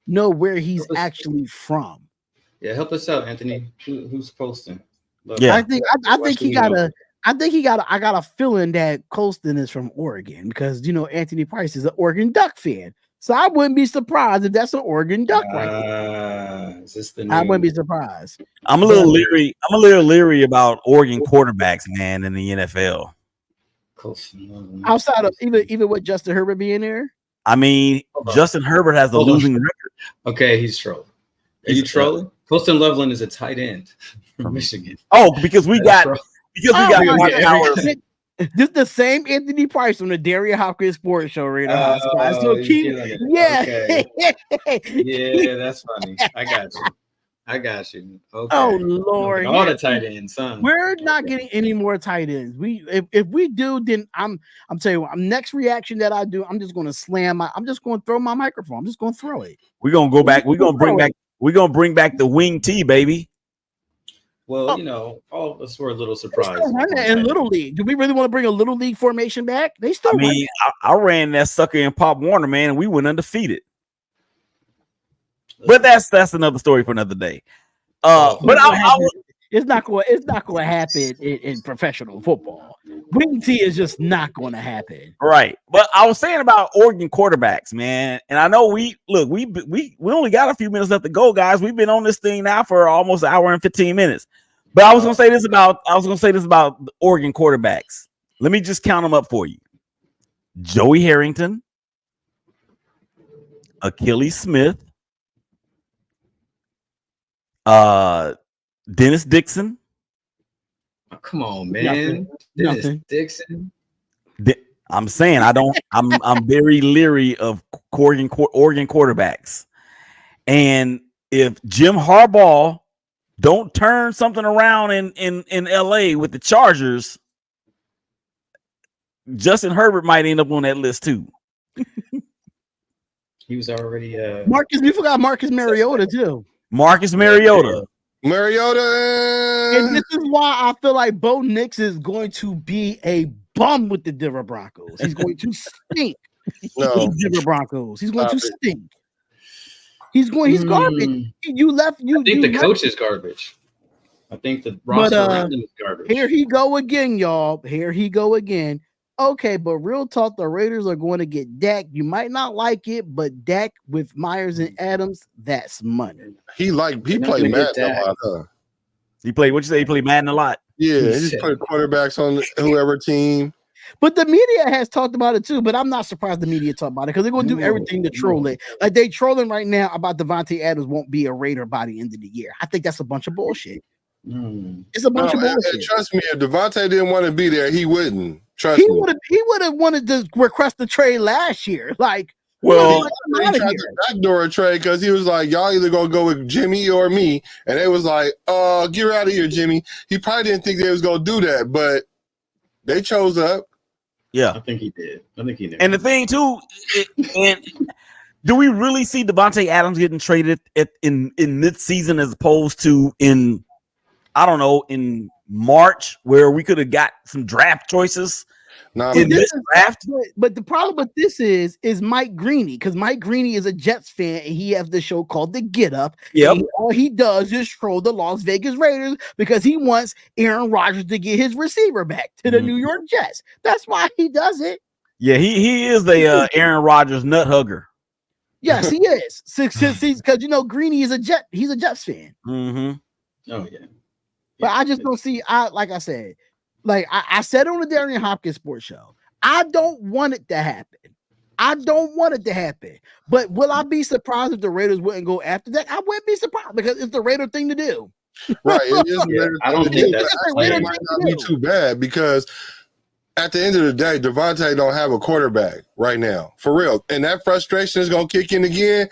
know where he's actually from. Yeah, help us out, Anthony. Who's Colston? Yeah, I think he got a feeling that Colston is from Oregon because Anthony Price is an Oregon Duck fan. So I wouldn't be surprised if that's an Oregon Duck right there. Is this the I wouldn't be surprised. I'm a little leery. I'm a little leery about Oregon quarterbacks, man, in the NFL. Outside of even with Justin Herbert being there. I mean, Justin Herbert has a losing record. Okay, he's trolling. Are you trolling? Colston Loveland is a tight end from Michigan. Oh, because we got Mark Powers. This is the same Anthony Price from the Darian Hopkins Sports Show right now. So okay. Yeah, that's funny. I got you. Okay. Oh Lord, all the tight ends, son. We're not getting any more tight ends. If we do, then I'm telling you, next reaction that I do, I'm just going to I'm just going to throw my microphone. I'm just going to throw it. We're gonna go back. We're gonna bring back the wing tee, baby. Well, all of us were a little surprised. In Little League, do we really want to bring a Little League formation back? They still. I ran that sucker in Pop Warner, man, and we went undefeated. But that's another story for another day. It's not going to happen in professional football. Wing tee is just not going to happen. Right. But I was saying about Oregon quarterbacks, man, and I know we only got a few minutes left to go, guys. We've been on this thing now for almost an hour and 15 minutes. But I was gonna say this about the Oregon quarterbacks. Let me just count them up for you: Joey Harrington, Achilles Smith, Dennis Dixon. Oh, come on, man. Dennis Dixon. I'm saying I'm very leery of Oregon quarterbacks, and if Jim Harbaugh don't turn something around in LA with the Chargers, Justin Herbert might end up on that list too. He was already we forgot Marcus Mariota too. Marcus Mariota. And this is why I feel like Bo Nix is going to be a bum with the Denver Broncos. He's going to stink. Denver Broncos. He's going to stink. He's garbage. I think the coach is garbage. I think the roster around him is garbage. Here he go again, y'all. Here he go again. Okay, but real talk, the Raiders are going to get Dak. You might not like it, but Dak with Myers and Adams, that's money. He played Madden a lot, huh? He played, what you say? He played Madden a lot. Yeah, he just put quarterbacks on whoever team. But the media has talked about it too, but I'm not surprised the media talk about it because they're going to do everything to troll it. Like they trolling right now about Devontae Adams won't be a Raider by the end of the year. I think that's a bunch of bullshit. It's a bunch of bullshit. And trust me, if Devontae didn't want to be there, he wouldn't. Trust me. He would have wanted to request the trade last year. Like, he tried to backdoor a trade because he was like, y'all either gonna go with Jimmy or me, and they was like, get her out of here, Jimmy. He probably didn't think they was gonna do that, but they chose up. Yeah, I think he did. And the thing too, do we really see Devontae Adams getting traded in this season as opposed to in March where we could have got some draft choices Nah, in this draft. But the problem with this is Mike Greeny, because Mike Greeny is a Jets fan and he has the show called The Get Up. Yep. All he does is troll the Las Vegas Raiders because he wants Aaron Rodgers to get his receiver back to the New York Jets. That's why he does it. Yeah, he is a Aaron Rodgers nut hugger. Yes, he is. Because you know Greeny is he's a Jets fan. Mm-hmm. Oh yeah. But I just don't see. Like I said, I said on the Darian Hopkins Sports Show, I don't want it to happen. I don't want it to happen. But will I be surprised if the Raiders wouldn't go after that? I wouldn't be surprised because it's the Raider thing to do. Right. It is I don't think that's it might not be too bad because at the end of the day, Devontae don't have a quarterback right now. For real. And that frustration is gonna kick in again.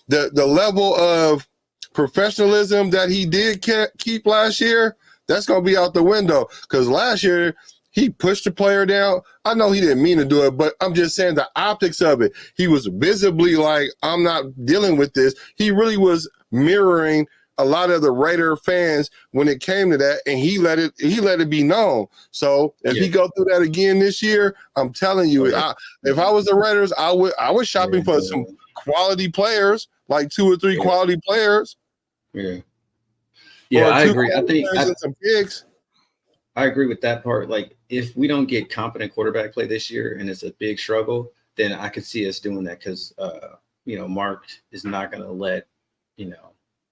The level of professionalism that he did keep last year, that's gonna be out the window. Because last year he pushed the player down. I know he didn't mean to do it, but I'm just saying the optics of it. He was visibly like, I'm not dealing with this. He really was mirroring a lot of the Raider fans when it came to that, and he let it be known. So if he go through that again this year, I'm telling you, if I was the Raiders, I was shopping for some quality players, like 2 or 3 quality players. Yeah, I agree. I think some picks. I agree with that part. Like, if we don't get competent quarterback play this year and it's a big struggle, then I could see us doing that because, Mark is not going to let,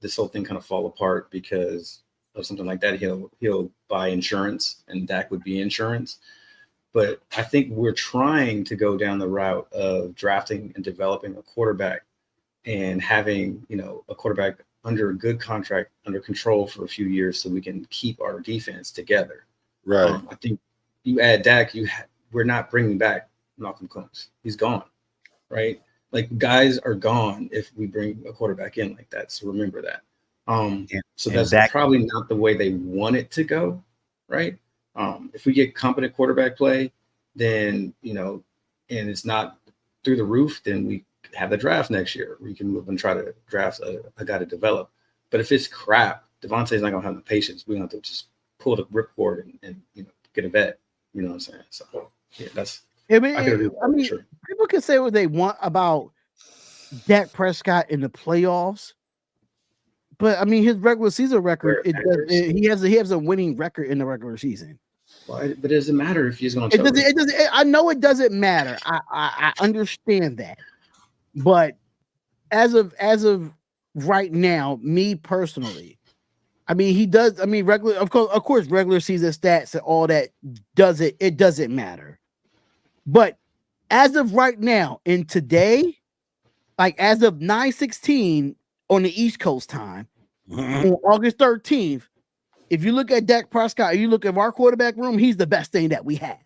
this whole thing kind of fall apart because of something like that. He'll buy insurance, and Dak would be insurance. But I think we're trying to go down the route of drafting and developing a quarterback and having, a quarterback under a good contract, under control for a few years so we can keep our defense together. Right. I think you add Dak, we're not bringing back Malcolm Combs. He's gone, right? Like, guys are gone if we bring a quarterback in like that. So remember that. So that's probably not the way they want it to go, right? If we get competent quarterback play, then, and it's not through the roof, then we have the draft next year. We can move and try to draft a guy to develop. But if it's crap, Devontae's not going to have the patience. We have to just pull the ripcord and get a vet. You know what I'm saying? So, yeah, that's – people can say what they want about Dak Prescott in the playoffs, but I mean his regular season record, he has a winning record in the regular season. Well, but it doesn't matter if he's going to. It doesn't. I know it doesn't matter. I understand that, but as of right now, me personally, I mean he does. I mean of course, regular season stats and all that it doesn't matter. But as of right now, in today, like as of 9/16 on the East Coast time, on August 13th, if you look at Dak Prescott, you look at our quarterback room, he's the best thing that we have.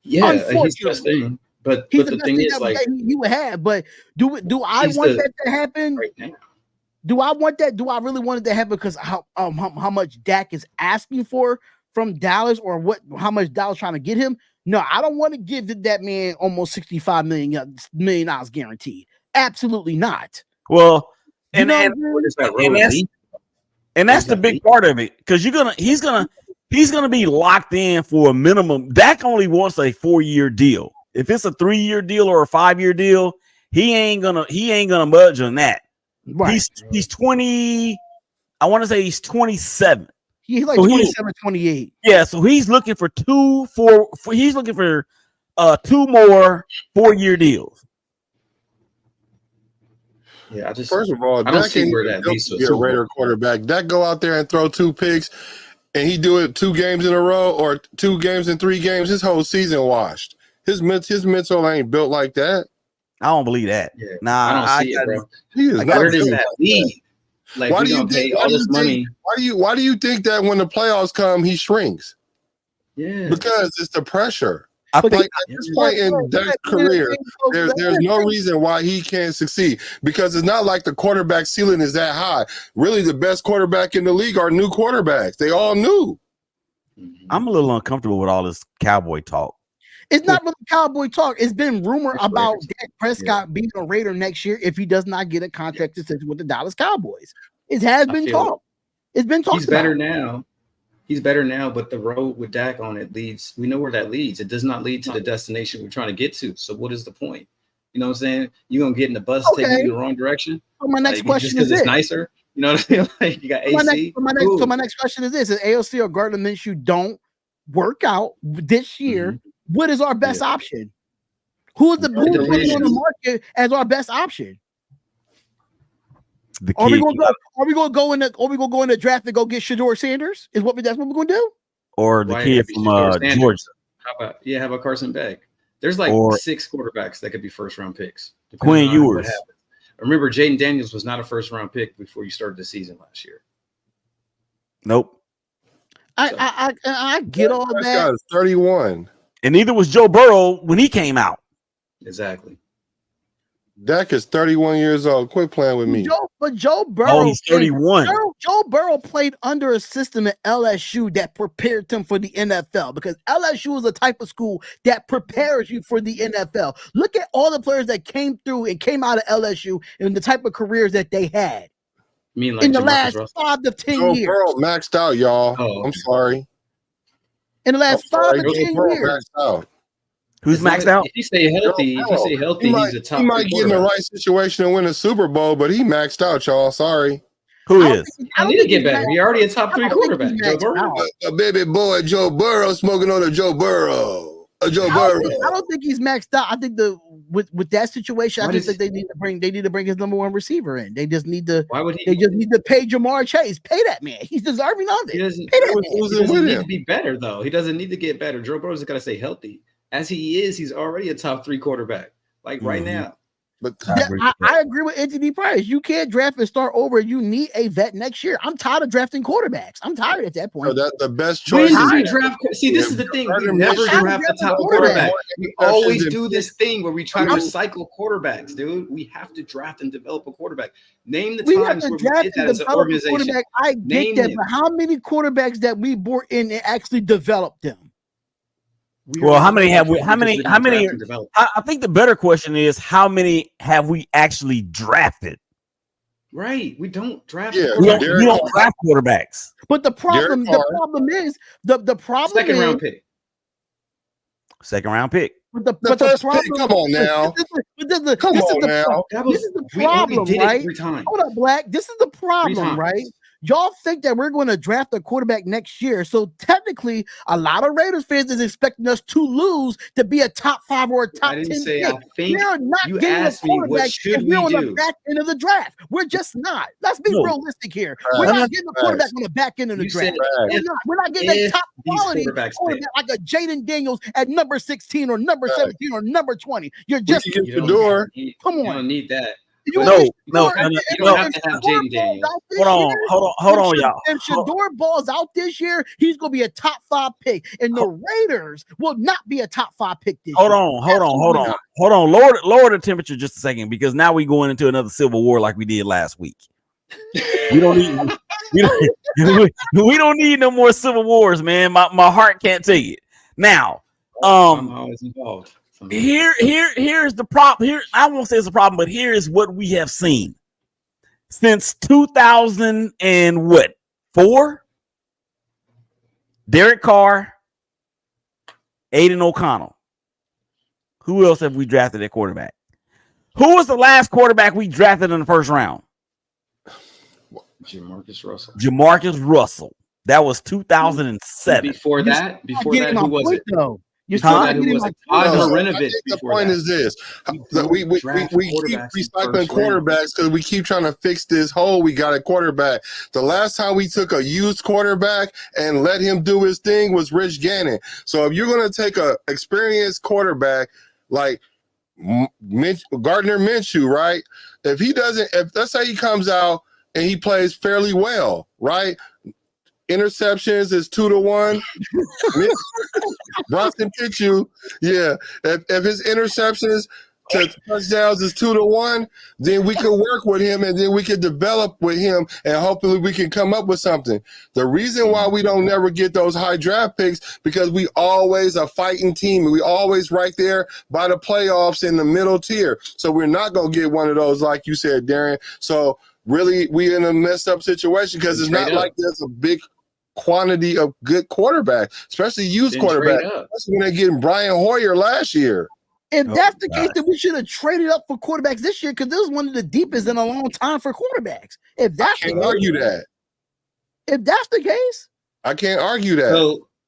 Yeah, he's the best thing. But the thing is, like, he would have. But do I want that to happen right now? Do I want that? Do I really want it to happen because how much Dak is asking for from Dallas, or how much Dallas trying to get him? No, I don't want to give that man almost $65 million guaranteed. Absolutely not. Well, and that's the big part of it, because he's gonna be locked in for a minimum. Dak only wants a 4-year deal. If it's a 3-year deal or a 5-year deal, he ain't gonna budge on that. Right. He's 20. I want to say he's 27. He's like 27, 28. Yeah, so he's looking for 2 more 4-year deals. Yeah, first of all, I don't see where that leads to a Raider quarterback. That go out there and throw 2 picks, and he do it 2 games in a row or 2 games in 3 games. His whole season washed. His mental ain't built like that. I don't believe that. Yeah, nah, I don't see it, bro. Where does that lead? Like, why do you pay all this money? Why do you think that when the playoffs come, he shrinks? Yeah, because it's the pressure. I think at this point in Dak's career, there's no reason why he can't succeed, because it's not like the quarterback ceiling is that high. Really, the best quarterback in the league are new quarterbacks. They all new. I'm a little uncomfortable with all this cowboy talk. It's not really cowboy talk. It's been rumored about Dak Prescott being a Raider next year if he does not get a contract extension with the Dallas Cowboys. It has been talked. It's been talked. He's better now. He's better now, but the road with Dak on it leads. We know where that leads. It does not lead to the destination we're trying to get to. So what is the point? You know what I'm saying? You're gonna get in the bus, take you in the wrong direction. So my next question just because is it's this. nicer. You know what I mean? Like you got AC. So my next question is this: if AOC or Gardner Minshew don't work out this year, what is our best option? Who's on the market as our best option? Are we gonna go in the draft and go get Shador Sanders? That's what we're gonna do? Or the kid from Georgia? How about Carson Beck? There's like 6 quarterbacks that could be first round picks. Quinn Ewers. Remember, Jaden Daniels was not a first round pick before you started the season last year. Nope. I get all that. Guy is 31. And neither was Joe Burrow when he came out. Exactly. Dak is 31 years old. Quit playing with me. Joe Burrow. Oh, he's 31. Joe Burrow played under a system at LSU that prepared him for the NFL because LSU is a type of school that prepares you for the NFL. Look at all the players that came through and came out of LSU and the type of careers that they had. In the last 5 to 10 years. Burrow maxed out, y'all. I'm sorry. In the last 5 to 10 years. Maxed out. Who's maxed out? If you stay healthy, he's a top. He might get in the right situation and win a Super Bowl, but he maxed out, y'all. Sorry. Who is? I need to get better. He already a top 3 quarterback. Joe Burrow. A baby boy, Joe Burrow, smoking on a Joe Burrow. I don't think he's maxed out. I think with that situation, I just think they need to bring his number 1 receiver in. They just need to. Why would he? They just need to pay Jamar Chase. Pay that man. He's deserving of it. He doesn't need to be better though. He doesn't need to get better. Joe Burrow's got to stay healthy. As he is, he's already a top 3 quarterback. Like right now. But I agree with Anthony Price. You can't draft and start over. You need a vet next year. I'm tired of drafting quarterbacks. I'm tired at that point. So the best choice. See, this is the thing. We never draft the top quarterback. We always do this thing where we try to recycle quarterbacks, dude. We have to draft and develop a quarterback. Name the times where we did that as an organization. I get that, but how many quarterbacks that we brought in and actually developed them? Well, how many have we? How many? I think the better question is how many have we actually drafted? Right, we don't draft. We don't draft quarterbacks. But the problem is the problem. Second round pick. But the first pick. Come on now. This is the problem, right? Hold up, Black. This is the problem, right? Y'all think that we're going to draft a quarterback next year. So technically, a lot of Raiders fans is expecting us to lose to be a top 5 or a top 10 pick. We're not getting a quarterback if we're on the back end of the draft. We're just not. Let's be realistic here. We're not getting a quarterback on the back end of the draft. We're not getting a top quality quarterback like a Jaden Daniels at number 16 or number 17 or number 20. You're just come on. You don't need that. No. You don't have to have Jaden Daniels. Hold on, y'all. If Shador balls out this year, he's going to be a top 5 pick, and the Raiders will not be a top 5 pick this year. Hold on. Lower the temperature just a second, because now we're going into another civil war like we did last week. We don't need no more civil wars, man. My heart can't take it. Now, I'm always involved. Here's the problem. Here, I won't say it's a problem, but here is what we have seen since 2004. Derek Carr, Aiden O'Connell. Who else have we drafted at quarterback? Who was the last quarterback we drafted in the first round? Jamarcus Russell. That was 2007. Before that, who was it? Though. The point is this: we keep recycling quarterbacks because we keep trying to fix this hole we got at quarterback. The last time we took a used quarterback and let him do his thing was Rich Gannon. So if you're going to take a experienced quarterback like Gardner Minshew, right? If let's say he comes out and he plays fairly well, right? Interceptions is 2-1. Bronson Pitchu, yeah. If his interceptions to touchdowns is 2-1, then we can work with him and then we can develop with him and hopefully we can come up with something. The reason why we don't never get those high draft picks because we always a fighting team. We always right there by the playoffs in the middle tier. So we're not gonna get one of those like you said, Darren. So really we in a messed up situation because it's not like there's a big quantity of good quarterbacks, especially used Didn't trade quarterbacks. up. Especially when they're getting Brian Hoyer last year. If Oh, that's the case, God. then we should have traded up for quarterbacks this year because this is one of the deepest in a long time for quarterbacks. If I that's the can't case, argue that. if that's the case, I can't argue that.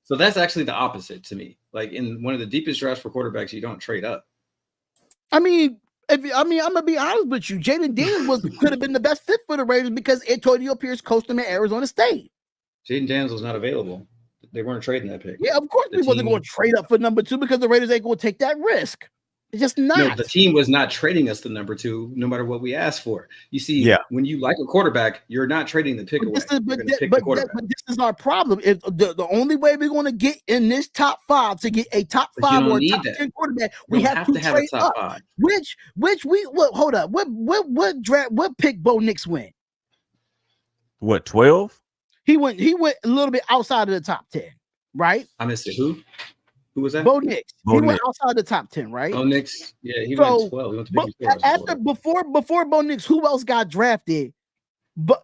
So that's actually the opposite to me. Like in one of the deepest drafts for quarterbacks, you don't trade up. I mean, I'm gonna be honest with you. Jaden Daniels could have been the best fit for the Raiders because Antonio Pierce coached him at Arizona State. Jaden Daniels was not available. They weren't trading that pick. Yeah, of course we wasn't going to trade up for number 2 because the Raiders ain't going to take that risk. It's just not. No, the team was not trading us the number 2, no matter what we asked for. You see, when you like a quarterback, you're not trading the pick away. But this is our problem. If the only way we're going to get in this top 5 to get a top 5 or a top 10 quarterback, we have to trade up. 5. Which hold up. What pick Bo Nix went? What, 12? He went a little bit outside of the top 10, right? I missed it. Who was that? Bo Nix. He went outside the top 10, right? Bo Nix. Yeah, he went 12. He went to before Bo Nix, who else got drafted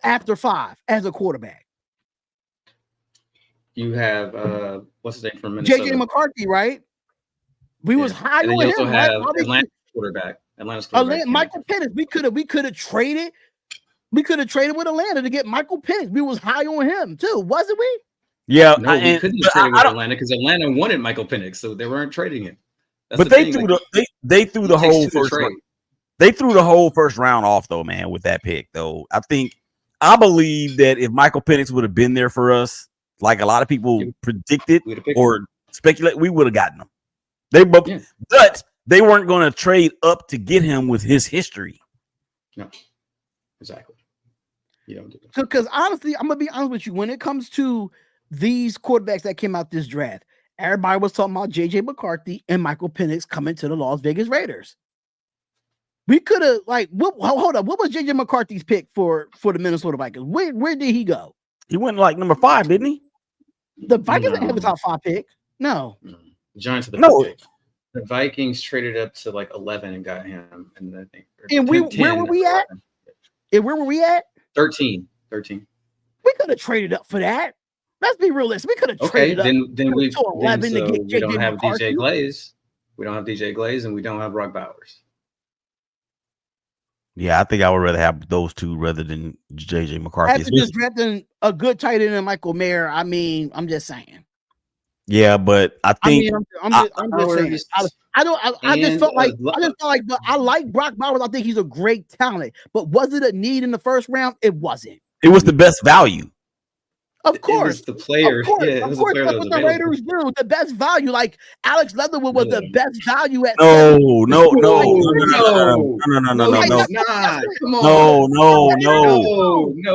after 5 as a quarterback? You have what's his name from Minnesota? JJ McCarthy, right? We was high on him. Atlanta's quarterback. Michael Penix. We could have traded. We could have traded with Atlanta to get Michael Penix. We was high on him too, wasn't we? Yeah, no, we couldn't have traded with Atlanta because Atlanta wanted Michael Penix, so they weren't trading him. But they threw the whole first round. They threw the whole first round off though, man, with that pick though. I believe that if Michael Penix would have been there for us, like a lot of people predicted or speculate, we would have gotten him. But they weren't going to trade up to get him with his history. No, exactly. You don't do that. Because honestly, I'm gonna be honest with you. When it comes to these quarterbacks that came out this draft, everybody was talking about JJ McCarthy and Michael Penix coming to the Las Vegas Raiders. We could have hold up. What was JJ McCarthy's pick for the Minnesota Vikings? Where did he go? He went like number 5, didn't he? The Vikings didn't have a top 5 pick. No. The Giants had the pick. The Vikings traded up to like 11 and got him. And I think where were we at? And where were we at? 13. We could have traded up for that. Let's be realistic. We could have traded up. Then we don't have DJ Glaze. We don't have DJ Glaze, and we don't have Brock Bowers. Yeah, I think I would rather have those two rather than JJ McCarthy. After just drafting a good tight end and Michael Mayer, I mean, I'm just saying. Yeah, but I think I'm just saying. I just felt like but I like Brock Bowers. I think he's a great talent. But was it a need in the first round? It wasn't. It was the best value. Of course, the player. Of course, that's what the Raiders do. The best value, like Alex Leatherwood was the best value at. No.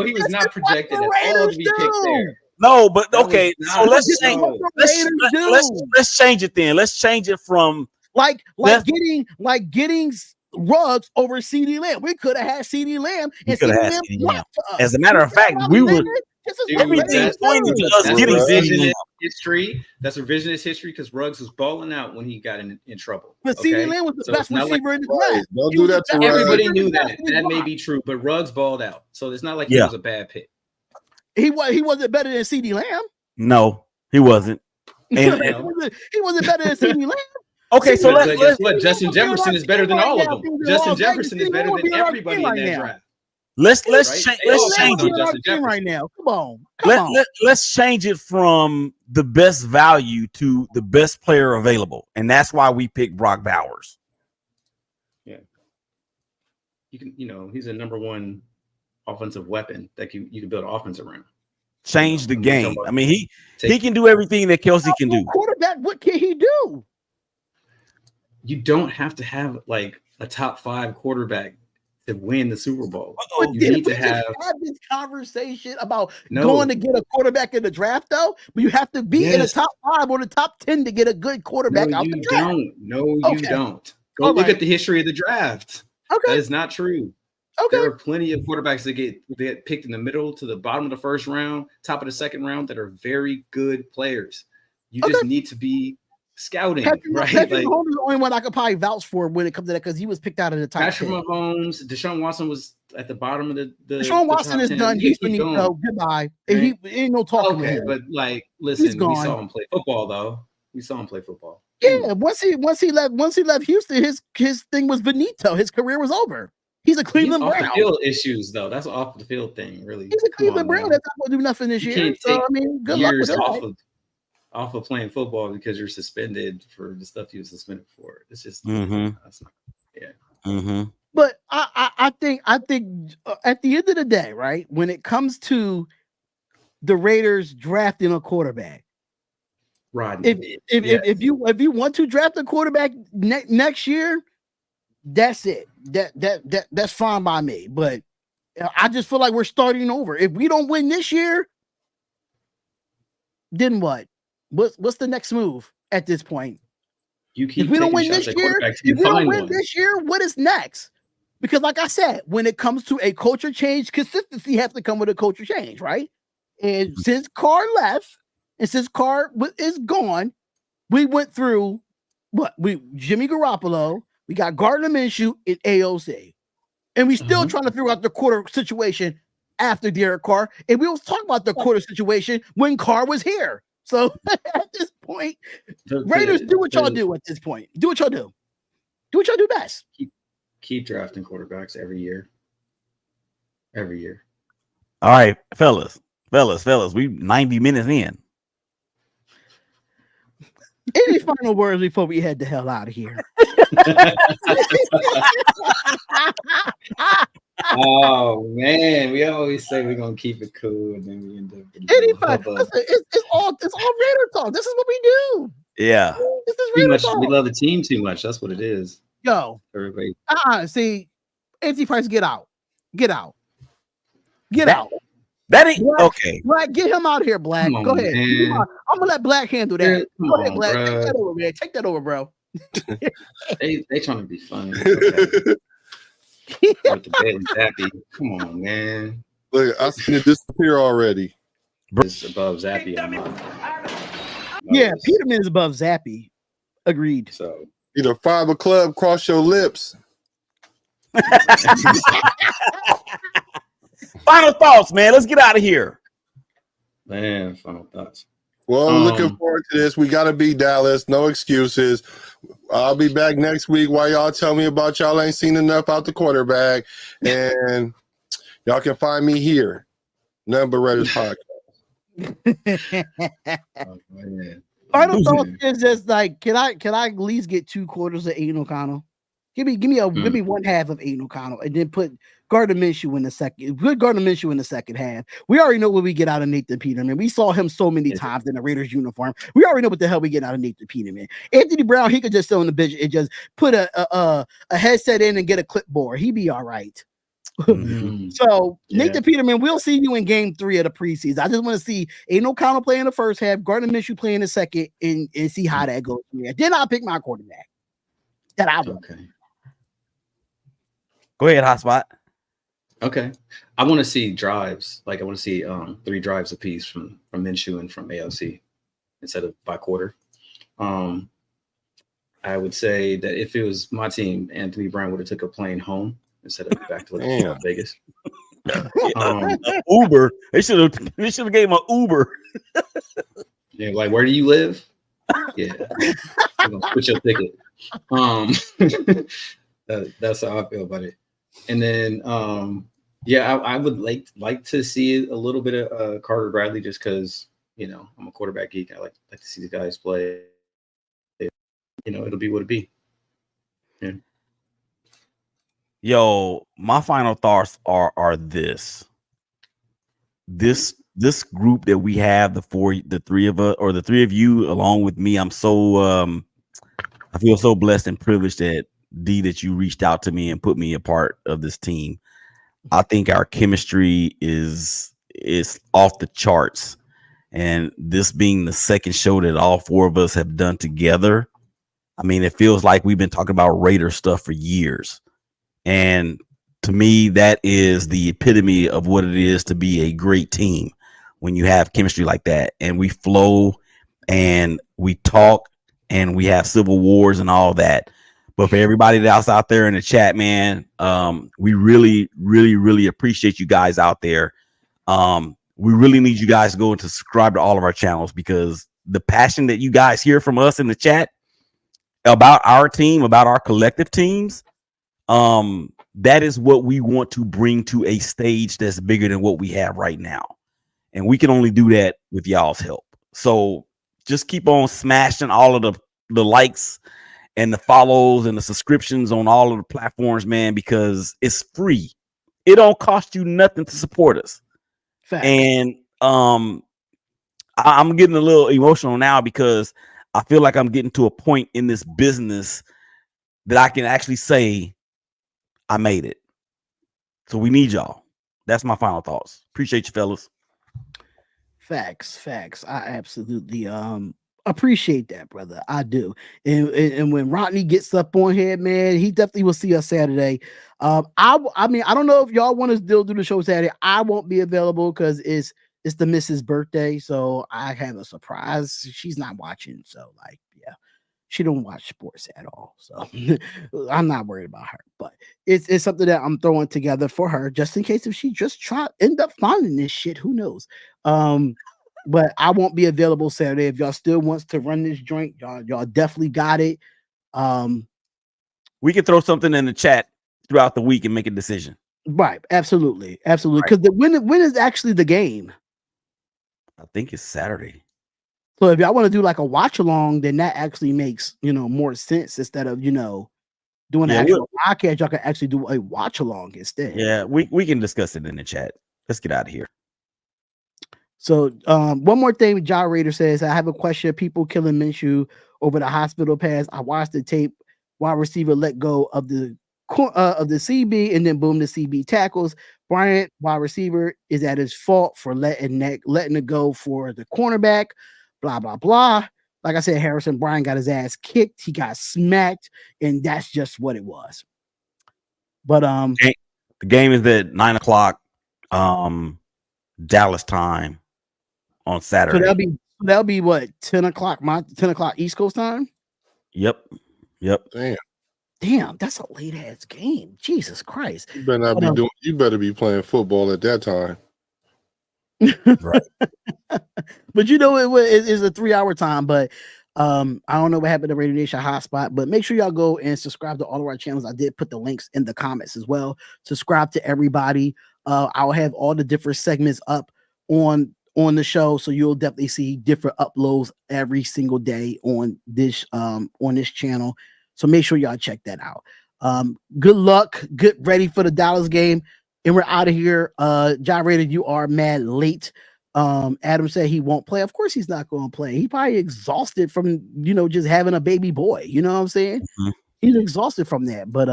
He was not projected at all to be picked there. No, but okay. So let's change it then. Let's change it from getting Ruggs over CeeDee Lamb. We could have had CeeDee Lamb and CeeDee Lamb. As a matter of fact, we would. Everything's pointing to us getting revisionist history. That's revisionist history because Ruggs was balling out when he got in trouble. But CeeDee Lamb was the best receiver in the draft. Don't do that to Ruggs. Everybody knew that. That may be true, but Ruggs balled out, so it's not like he was a bad pick. He wasn't better than CeeDee Lamb. No, he wasn't. And he wasn't better than CeeDee Lamb. Okay, so guess what? Justin Jefferson is better than all of them. Justin Jefferson is better than everybody in that draft. Let's change it right now. Come on. Let's change it from the best value to the best player available, and that's why we picked Brock Bowers. Yeah, he's a number 1 offensive weapon that you can build an offense around. Change the game. I mean, he can do everything that Kelsey can do. Quarterback, what can he do? You don't have to have like a top 5 quarterback to win the Super Bowl. You need to have this conversation about going to get a quarterback in the draft, though. But you have to be in the top 5 or the top 10 to get a good quarterback out the draft. You don't. Go look at the history of the draft. Okay, that is not true. Okay, there are plenty of quarterbacks that get picked in the middle to the bottom of the first round, top of the second round that are very good players. You just need to be scouting, Patrick right? Mahomes is the only one I could probably vouch for when it comes to that because he was picked out of the top Patrick 10. Mahomes, Deshaun Watson was at the bottom of the Deshaun Watson top is 10. done. You He's can keep finito. going, Goodbye. right? He ain't no talking with Okay, him. but like, He's listen, we gone. saw him play football though. We saw him play football. Yeah, once he left Houston, his thing was finito. His career was over. He's a Cleveland Off Brown. the field issues though. That's an off the field thing, really. He's a Cleveland Brown. That's not going to do nothing this You year. can't So take I mean, good luck with years that. off of playing football because you're suspended for the stuff you were suspended for. It's just that's not, yeah. But I think at the end of the day, right, when it comes to the Raiders drafting a quarterback, Rodney, if you want to draft a quarterback next year, that's it. That's fine by me. But I just feel like we're starting over. If we don't win this year, then what? What's the next move at this point? If we don't win this year, what is next? Because like I said, when it comes to a culture change, consistency has to come with a culture change, right? And since Carr left, and since Carr is gone, we went through Jimmy Garoppolo, we got Gardner Minshew in AOC, and we still trying to figure out the quarter situation after Derek Carr. And we was talking about the quarter situation when Carr was here. So at this point, Raiders, do what y'all do at this point. Do what y'all do. Do what y'all do best. Keep drafting quarterbacks every year. Every year. All right, fellas. We 90 minutes in. Any final words before we head the hell out of here? Oh man, we always say we're gonna keep it cool, and then we end up. It's all Raider talk. This is what we do. Yeah, this is Raider talk. We love the team too much. That's what it is. Yo, everybody. See, Anthony Price, get out. Out. That ain't Black, okay. Black, get him out of here, Black. Go ahead. I'm gonna let Black handle that. Go ahead, Black. Take that over, man. Take that over, bro. they trying to be funny. Okay. With the bed and Zappy. Come on, man. Look, I seen it disappear already. It's above Zappy. Yeah, Peterman is above Zappy. Agreed. So either Fiber Club, cross your lips. Final thoughts, man. Let's get out of here. Man, final thoughts. Well, looking forward to this. We got to beat Dallas. No excuses. I'll be back next week while y'all tell me about y'all ain't seen enough out the quarterback. And y'all can find me here. Nothing but Raiders podcast. Final thoughts is just like, can I at least get 2 quarters of Aiden O'Connell? Give me one half of Aiden O'Connell, and then put Gardner Minshew in the second. Put Gardner Minshew in the second half. We already know what we get out of Nathan Peterman. We saw him so many times in the Raiders uniform. We already know what the hell we get out of Nathan Peterman. Anthony Brown, he could just sit on the bench and just put a headset in and get a clipboard. He'd be all right. So Nathan Peterman, we'll see you in game 3 of the preseason. I just want to see Aiden O'Connell play in the first half, Gardner Minshew play in the second, and see how that goes. Then I'll pick my quarterback. That I will. Okay. Go ahead, Hotspot. Okay. I want to see drives. Like I want to see 3 drives apiece from Minshew and from AOC instead of by quarter. I would say that if it was my team, Anthony Brown would have took a plane home instead of back to Vegas. Uber. They should have gave him an Uber. Yeah, like where do you live? Yeah. Put your ticket. That's how I feel about it. And then I would like to see a little bit of Carter Bradley just because I'm a quarterback geek. I like to see the guys play. It'll be what it be. Yeah. Yo, my final thoughts are this group that we have, the 3 of us, or the 3 of you along with me. I'm so I feel so blessed and privileged that you reached out to me and put me a part of this team. I think our chemistry is off the charts, and this being the second show that all 4 of us have done together, I mean, it feels like we've been talking about Raider stuff for years. And to me, that is the epitome of what it is to be a great team when you have chemistry like that, and we flow and we talk and we have civil wars and all that. But for everybody that's out there in the chat, man, we really, really, really appreciate you guys out there. We really need you guys to go and to subscribe to all of our channels, because the passion that you guys hear from us in the chat about our team, about our collective teams, that is what we want to bring to a stage that's bigger than what we have right now. And we can only do that with y'all's help. So just keep on smashing all of the likes and the follows and the subscriptions on all of the platforms, man, because it's free. It don't cost you nothing to support us. Facts. And I'm getting a little emotional now, because I feel like I'm getting to a point in this business that I can actually say I made it. So we need y'all. That's my final thoughts. Appreciate you, fellas. Facts. I absolutely appreciate that, brother. I do. And when Rodney gets up on here, man, he definitely will see us Saturday. I mean, I don't know if y'all want to still do the show Saturday. I won't be available because it's the missus' birthday, so I have a surprise. She's not watching, so like, yeah, she don't watch sports at all, so I'm not worried about her. But it's something that I'm throwing together for her, just in case if she just end up finding this shit. Who knows? But I won't be available Saturday. If y'all still wants to run this joint, y'all definitely got it. We can throw something in the chat throughout the week and make a decision. Right, absolutely. Because when is actually the game? I think it's Saturday. So if y'all want to do like a watch along, then that actually makes more sense, instead of doing an actual podcast. Y'all can actually do a watch along instead. Yeah, we can discuss it in the chat. Let's get out of here. So one more thing, Ja Raider says, I have a question. People killing Minshew over the hospital pass. I watched the tape. Wide receiver let go of the CB, and then boom, the CB tackles. Bryant, wide receiver, is at his fault for letting it go for the cornerback. Blah blah blah. Like I said, Harrison Bryant got his ass kicked. He got smacked, and that's just what it was. But the game is at 9:00 Dallas time on Saturday. So that'll be what, 10 o'clock 10 o'clock East Coast time? Yep. Damn, that's a late ass game. Jesus Christ. You better not be doing. You better be playing football at that time. Right. But it's a 3-hour time. But I don't know what happened to Radio Nation Hotspot, but make sure y'all go and subscribe to all of our channels. I did put the links in the comments as well. Subscribe to everybody. I'll have all the different segments up on the show, so you'll definitely see different uploads every single day on this channel. So make sure y'all check that out. Good luck. Get ready for the Dallas game, and we're out of here. Ja Raider, you are mad late. Adam said he won't play. Of course he's not going to play. He probably exhausted from just having a baby boy. You know what I'm saying? Mm-hmm. He's exhausted from that. But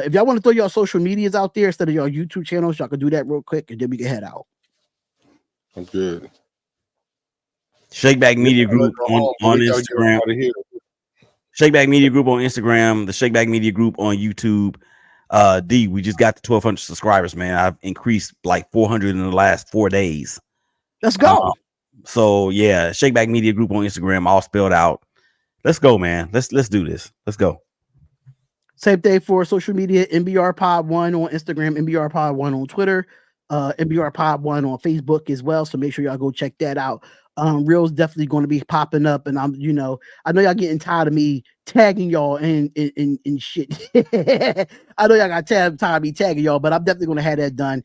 if y'all want to throw your social medias out there instead of your YouTube channels, y'all can do that real quick, and then we can head out. I'm good. Shakeback Media Group on Instagram. Shakeback Media Group on Instagram. The Shakeback Media Group on YouTube. D, we just got to 1,200 subscribers, man. I've increased like 400 in the last 4 days. Let's go. So yeah, Shakeback Media Group on Instagram, all spelled out. Let's go, man. Let's do this. Let's go. Same thing for social media. NBR Pod 1 on Instagram. NBR Pod 1 on Twitter. NBR Pod 1 on Facebook as well. So make sure y'all go check that out. Reel's definitely going to be popping up, and I know y'all getting tired of me tagging y'all in shit. I know y'all got tired of me tagging y'all, but I'm definitely going to have that done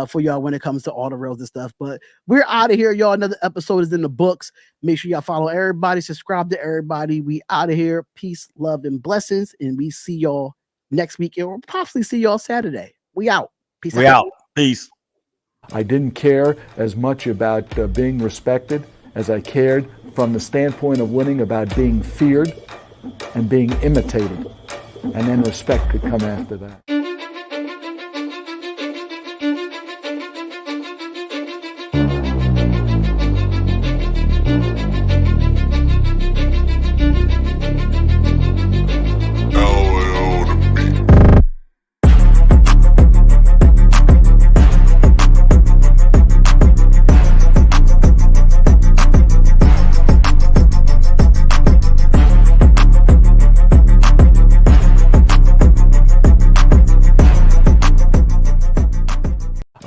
for y'all when it comes to all the Reels and stuff. But we're out of here, y'all. Another episode is in the books. Make sure y'all follow everybody, subscribe to everybody. We out of here. Peace, love, and blessings, and we see y'all next week, or possibly see y'all Saturday. We out. Peace. We out. Peace. I didn't care as much about being respected as I cared from the standpoint of winning about being feared and being imitated. And then respect could come after that.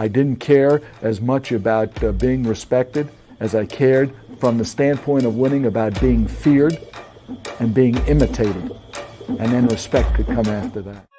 I didn't care as much about being respected as I cared from the standpoint of winning about being feared and being imitated. And then respect could come after that.